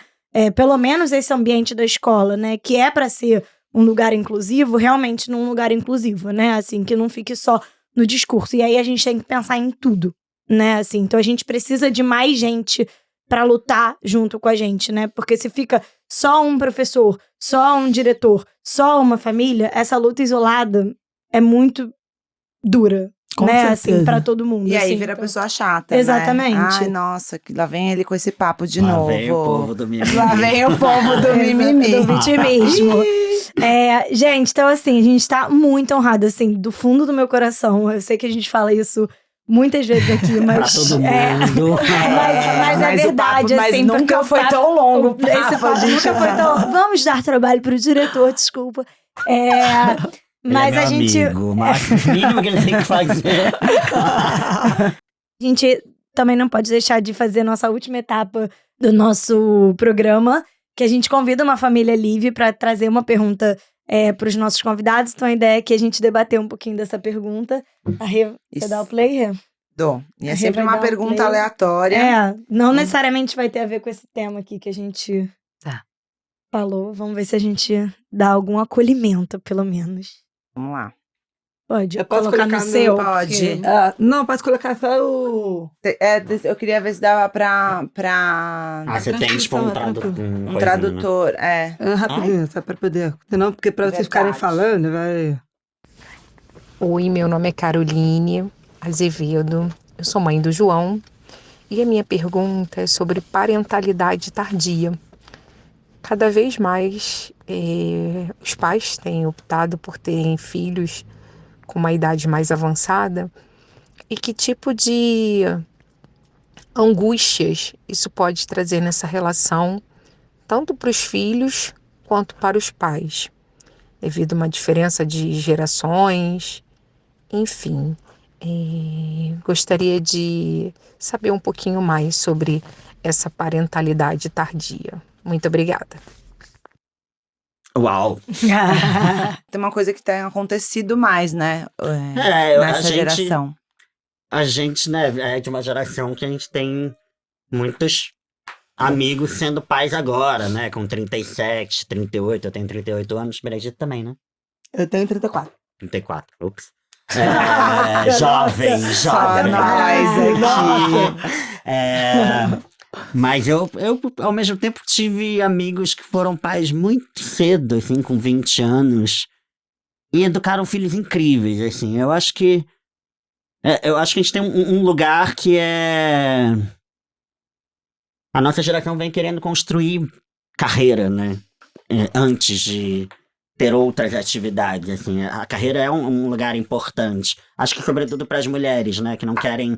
S2: pelo menos esse ambiente da escola, né? Que é para ser um lugar inclusivo, realmente num lugar inclusivo, né? Assim, que não fique só no discurso. E aí a gente tem que pensar em tudo, né? Assim, então a gente precisa de mais gente para lutar junto com a gente, né? Porque se fica só um professor, só um diretor, só uma família, essa luta isolada é muito dura,
S4: Com
S2: né?
S4: certeza.
S2: Assim, para todo mundo.
S3: E aí
S2: assim,
S3: vira
S2: então.
S3: pessoa chata,
S2: Exatamente.
S3: né? Ai, nossa, que lá vem ele com esse papo de
S5: Lá
S3: novo.
S5: vem o povo do mimimi.
S3: Lá vem o povo do mimimi.
S2: Do vitimismo. Gente, então assim, a gente tá muito honrada, assim, do fundo do meu coração. Eu sei que a gente fala isso muitas vezes aqui,
S5: Pra
S2: mas...
S5: todo mundo.
S2: Mas é
S3: Mas o
S2: verdade,
S3: papo- mas
S2: assim,
S3: nunca
S2: porque o
S3: foi
S2: papo-
S3: tão longo o
S2: Esse
S3: papo,
S2: papo
S3: gente.
S2: nunca foi tão... Vamos dar trabalho pro diretor, desculpa. Mas
S5: Ele é
S2: a
S5: meu
S2: gente...
S5: amigo, mas o mínimo que ele tem que fazer.
S2: A gente também não pode deixar de fazer nossa última etapa do nosso programa, que a gente convida uma família livre para trazer uma pergunta para os nossos convidados. Então a ideia é que a gente debater um pouquinho dessa pergunta. A Rê, você
S3: Isso.
S2: dá o play, Rê?
S3: Dou. E é
S2: A Rê
S3: sempre
S2: vai
S3: uma
S2: dar um
S3: pergunta
S2: play.
S3: aleatória.
S2: Não necessariamente vai ter a ver com esse tema aqui que a gente
S3: Tá.
S2: falou. Vamos ver se a gente dá algum acolhimento, pelo menos.
S3: Vamos lá.
S2: Pode
S4: Eu posso
S2: colocar no
S4: colocar no-
S2: seu?
S3: Pode.
S2: porque-
S4: Não, pode colocar só o...
S3: Eu queria ver se dava pra
S5: Ah, você tem tipo um
S3: um tradutor.
S4: rapidinho, só pra poder... Senão, porque pra vocês ficarem
S3: Verdade.
S4: falando, vai...
S6: Oi, meu nome é Caroline Azevedo, eu sou mãe do João e a minha pergunta é sobre parentalidade tardia. Cada vez mais os pais têm optado por terem filhos com uma idade mais avançada e que tipo de angústias isso pode trazer nessa relação, tanto para os filhos quanto para os pais, devido a uma diferença de gerações. Enfim, gostaria de saber um pouquinho mais sobre essa parentalidade tardia. Muito obrigada.
S5: Uau!
S3: Tem uma coisa que tem acontecido mais, né?
S5: a
S3: Nessa geração.
S5: gente, né, é de uma geração que a gente tem muitos amigos sendo pais agora, né? Com 37, 38, eu tenho 38 anos, Benedito também, né?
S4: Eu tenho 34.
S5: 34, ups. Jovem.
S3: Só nós
S5: aqui. Mas eu, ao mesmo tempo, tive amigos que foram pais muito cedo, assim, com 20 anos, e educaram filhos incríveis, assim. Eu acho que a gente tem um lugar que é... A nossa geração vem querendo construir carreira, né? Antes de ter outras atividades, assim. A carreira é um lugar importante. Acho que sobretudo para as mulheres, né, que não querem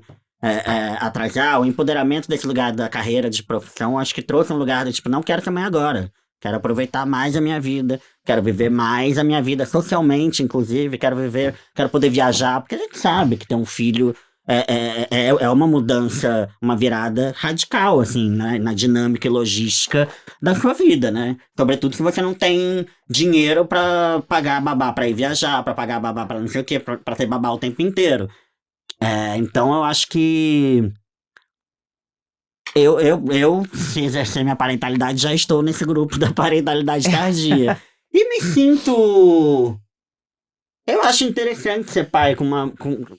S5: atrasar. O empoderamento desse lugar da carreira de profissão, acho que trouxe um lugar do tipo, não quero ser mãe agora. Quero aproveitar mais a minha vida, quero viver mais a minha vida socialmente, inclusive, quero poder viajar, porque a gente sabe que ter um filho é uma mudança, uma virada radical, assim, né, na dinâmica e logística da sua vida, né? Sobretudo se você não tem dinheiro pra pagar babá pra ir viajar, pra pagar babá pra não sei o quê, pra ter babá o tempo inteiro. Então eu acho que eu, se exercer minha parentalidade, já estou nesse grupo da parentalidade tardia. E me sinto... Eu acho interessante ser pai com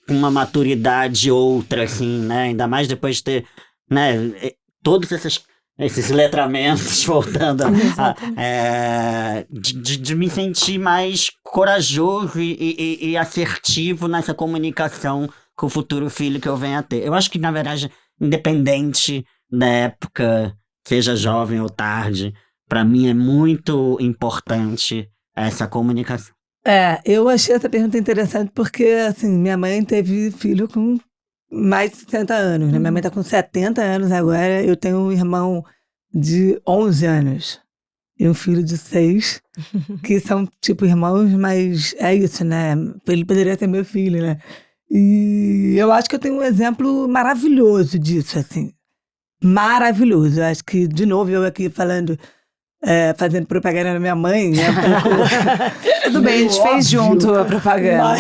S5: uma maturidade outra, assim, né? Ainda mais depois de ter, né, todos esses letramentos voltando de me sentir mais corajoso e assertivo nessa comunicação com o futuro filho que eu venho a ter. Eu acho que, na verdade, independente da época, seja jovem ou tarde, para mim é muito importante essa comunicação.
S4: Eu achei essa pergunta interessante porque, assim, minha mãe teve filho com mais de 60 anos, né? Minha mãe tá com 70 anos agora, eu tenho um irmão de 11 anos e um filho de 6, que são, tipo, irmãos, mas é isso, né? Ele poderia ser meu filho, né? E eu acho que eu tenho um exemplo maravilhoso disso, assim. Maravilhoso. Eu acho que, de novo, eu aqui falando... fazendo propaganda da minha mãe, né?
S3: Tudo bem, a gente fez junto a propaganda.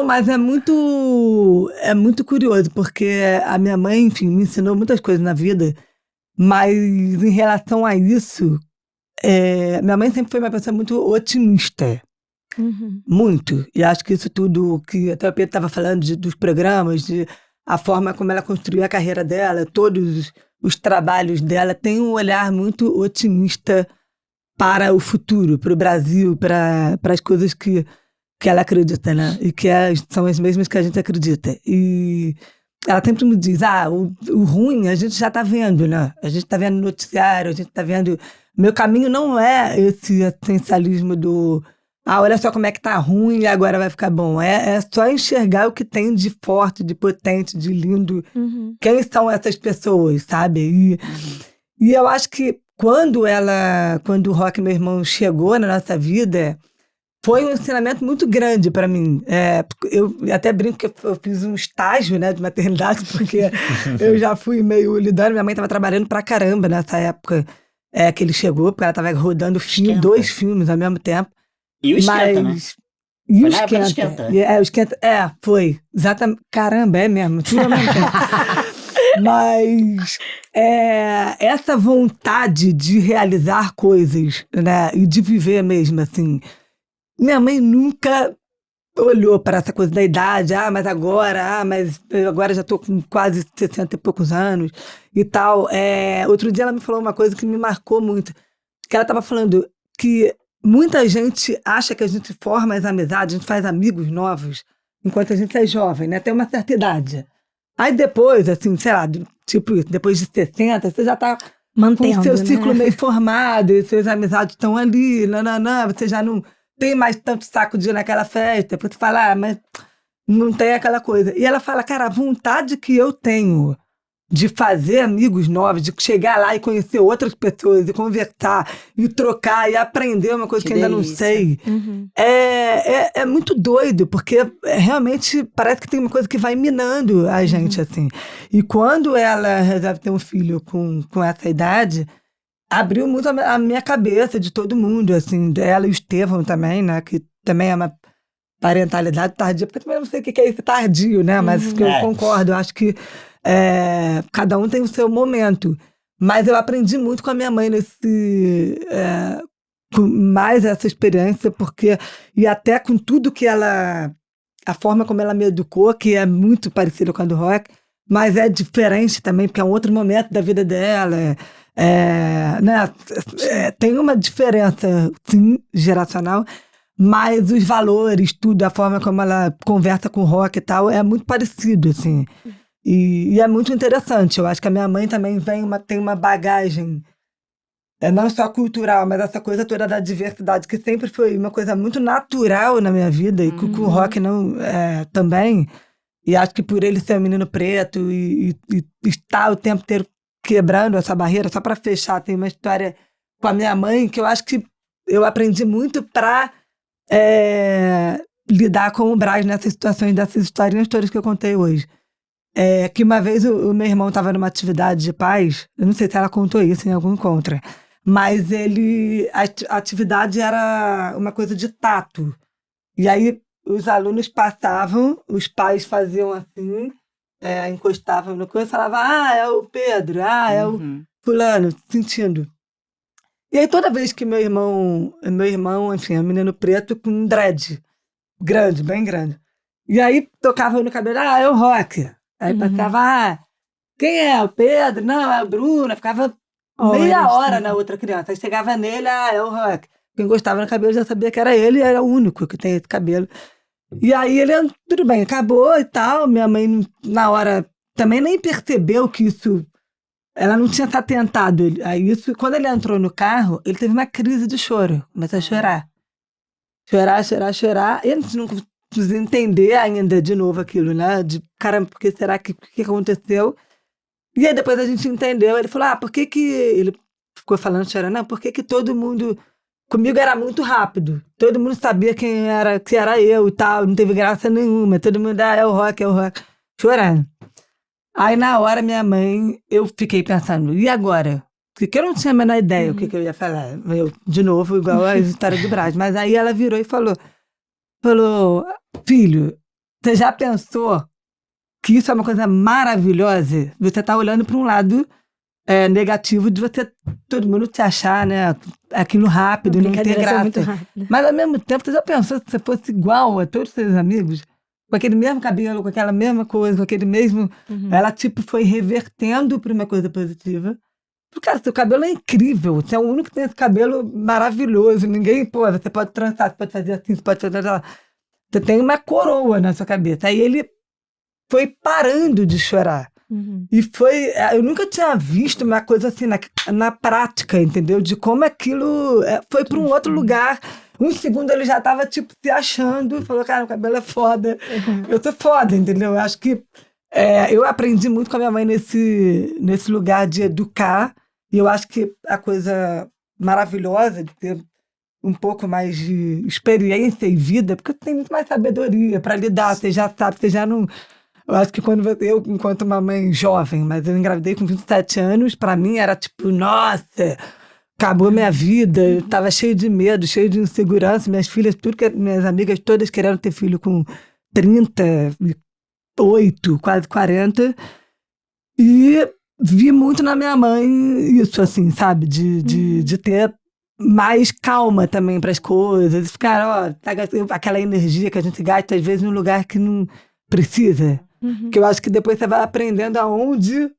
S4: Mas é muito curioso, porque a minha mãe, enfim, me ensinou muitas coisas na vida, mas em relação a isso, minha mãe sempre foi uma pessoa muito otimista. Muito. E acho que isso tudo que até o Pedro estava falando dos programas, a forma como ela construiu a carreira dela, todos os trabalhos dela, tem um olhar muito otimista para o futuro, para o Brasil, para as coisas que ela acredita, né? E que são as mesmas que a gente acredita. E ela sempre me diz, o ruim a gente já está vendo, né? A gente está vendo no noticiário, a gente está vendo... Meu caminho não é esse essencialismo do... olha só como é que tá ruim e agora vai ficar bom. É só enxergar o que tem de forte, de potente, de lindo. Quem são essas pessoas, sabe? E eu acho que quando o Rock, meu irmão, chegou na nossa vida, foi um ensinamento muito grande para mim. Eu até brinco que eu fiz um estágio, né, de maternidade, porque eu já fui meio lidando. Minha mãe estava trabalhando pra caramba nessa época que ele chegou, porque ela estava rodando 2 filmes ao mesmo tempo.
S5: E o Esquenta, né?
S4: E
S5: foi
S4: o
S5: na época do
S4: Esquenta.
S5: Esquenta.
S4: O Esquenta, foi. Exatamente. Caramba, é mesmo. Tudo ao mesmo tempo. Mas essa vontade de realizar coisas, né? E de viver mesmo, assim. Minha mãe nunca olhou para essa coisa da idade. Mas agora já tô com quase 60 e poucos anos e tal. Outro dia ela me falou uma coisa que me marcou muito. Que ela estava falando que muita gente acha que a gente forma as amizades, a gente faz amigos novos enquanto a gente é jovem, né? Tem uma certa idade. Aí depois, assim, sei lá, tipo, depois de 60, você já tá
S2: mantendo,
S4: com o seu
S2: né?
S4: ciclo meio formado, e suas amizades estão ali, você já não tem mais tanto saco de ir naquela festa, pra tu falar, mas não tem aquela coisa. E ela fala, cara, a vontade que eu tenho de fazer amigos novos, de chegar lá e conhecer outras pessoas, e conversar, e trocar, e aprender uma coisa que ainda não sei. É muito doido, porque realmente parece que tem uma coisa que vai minando a gente, assim. E quando ela resolve ter um filho com essa idade, abriu muito a minha cabeça de todo mundo, assim, dela e o Estevão também, né, que também é uma parentalidade tardia, porque eu também não sei o que é esse tardio, né, mas que eu concordo, eu acho que cada um tem o seu momento. Mas eu aprendi muito com a minha mãe com mais essa experiência, e até com tudo que a forma como ela me educou, que é muito parecida com a do Rock, mas é diferente também, porque é um outro momento da vida dela, né? Tem uma diferença, sim, geracional, mas os valores, tudo, a forma como ela conversa com o Rock e tal, é muito parecido, assim. E é muito interessante. Eu acho que a minha mãe também tem uma bagagem não só cultural, mas essa coisa toda da diversidade, que sempre foi uma coisa muito natural na minha vida, e que o rock não também. E acho que por ele ser um menino preto e estar o tempo inteiro quebrando essa barreira, só para fechar, tem uma história com a minha mãe que eu acho que eu aprendi muito para lidar com o Brás nessas situações, dessas historinhas todas que eu contei hoje. Que uma vez o meu irmão estava numa atividade de paz, eu não sei se ela contou isso em algum encontro, mas a atividade era uma coisa de tato. E aí os alunos passavam, os pais faziam assim, encostavam no coisa e falavam, é o Pedro, é o fulano, sentindo. E aí toda vez que meu irmão, enfim, é um menino preto com um dread, grande, bem grande. E aí tocava no cabelo, é o Rock. Aí passava, quem é? O Pedro? Não, é o Bruno. Ficava meia hora na outra criança. Aí chegava nele, é o Rock. Quem gostava no cabelo já sabia que era ele, e era o único que tem esse cabelo. E aí ele, tudo bem, acabou e tal. Minha mãe, na hora, também nem percebeu que isso... Ela não tinha se atentado. Aí isso, quando ele entrou no carro, ele teve uma crise de choro. Começou a chorar. Chorar. E a gente não conseguia entender ainda de novo aquilo, né? De, caramba, por que será que aconteceu? E aí depois a gente entendeu. Ele falou, por que ele ficou falando, chorando? Não, por que todo mundo... Comigo era muito rápido. Todo mundo sabia quem era, que era eu e tal. Não teve graça nenhuma. Todo mundo, é o Rock. Chorando. Aí, na hora, minha mãe, eu fiquei pensando, e agora? Porque eu não tinha a menor ideia o que eu ia falar. Eu, de novo, igual a história do Brás. Mas aí ela virou e falou, filho, você já pensou que isso é uma coisa maravilhosa? Você tá olhando para um lado negativo de você, todo mundo te achar, né? Aquilo rápido, não ter graça. Mas, ao mesmo tempo, você já pensou se você fosse igual a todos os seus amigos? Com aquele mesmo cabelo, com aquela mesma coisa, com aquele mesmo... Ela, foi revertendo para uma coisa positiva. Porque, cara, seu cabelo é incrível. Você é o único que tem esse cabelo maravilhoso. Ninguém, você pode trançar, você pode fazer assim, você pode fazer... Você tem uma coroa na sua cabeça. Aí ele foi parando de chorar. E foi... Eu nunca tinha visto uma coisa assim na prática, entendeu? De como aquilo foi para um outro lugar. Um segundo ele já tava, se achando. Falou, cara, o cabelo é foda. Eu tô foda, entendeu? Eu acho que eu aprendi muito com a minha mãe nesse lugar de educar. E eu acho que a coisa maravilhosa de ter um pouco mais de experiência e vida, porque você tem muito mais sabedoria para lidar. Você já sabe, você já não... Eu acho que eu, enquanto uma mãe jovem, mas eu engravidei com 27 anos, para mim era nossa... Acabou minha vida, eu tava cheio de medo, cheio de insegurança. Minhas filhas, minhas amigas todas querendo ter filho com 38, quase 40. E vi muito na minha mãe isso, assim, sabe? De ter mais calma também para as coisas. Ficar, aquela energia que a gente gasta, às vezes, num lugar que não precisa. Que eu acho que depois você vai aprendendo aonde...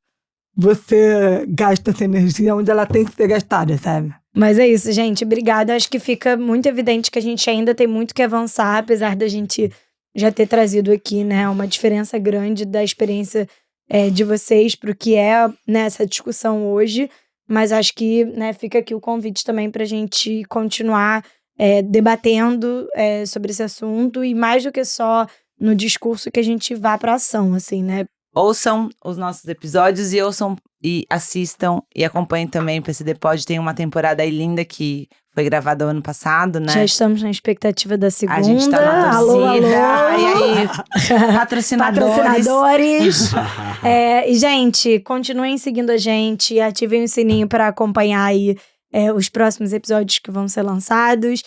S4: você gasta essa energia onde ela tem que ser gastada, sabe?
S2: Mas é isso, gente. Obrigada. Acho que fica muito evidente que a gente ainda tem muito que avançar, apesar da gente já ter trazido aqui, né, uma diferença grande da experiência de vocês para o que é nessa discussão hoje. Mas acho que, né, fica aqui o convite também para a gente continuar debatendo sobre esse assunto e mais do que só no discurso que a gente vá para ação, assim, né?
S3: Ouçam os nossos episódios e assistam e acompanhem também o PCD Pod. Tem uma temporada aí linda que foi gravada ano passado, né?
S2: Já estamos na expectativa da segunda.
S3: A gente tá na torcida.
S2: Alô.
S3: E aí,
S2: patrocinadores. E, gente, continuem seguindo a gente, ativem o sininho para acompanhar aí os próximos episódios que vão ser lançados.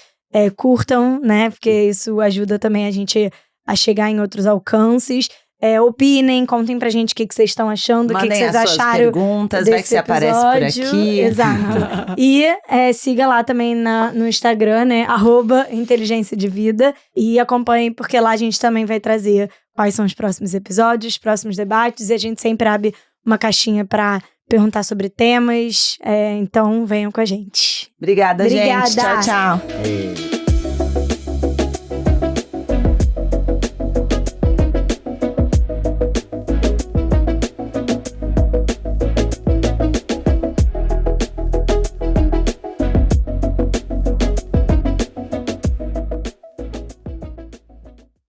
S2: Curtam, né? Porque isso ajuda também a gente a chegar em outros alcances. Opinem, contem pra gente o que vocês estão achando, o que vocês acharam.
S3: Perguntas, vai que você aparece por aqui.
S2: Exato. E siga lá também no Instagram, né? @inteligência de vida. E acompanhem, porque lá a gente também vai trazer quais são os próximos episódios, próximos debates. E a gente sempre abre uma caixinha pra perguntar sobre temas. Então, venham com a gente.
S3: Obrigada, gente. Tchau, tchau.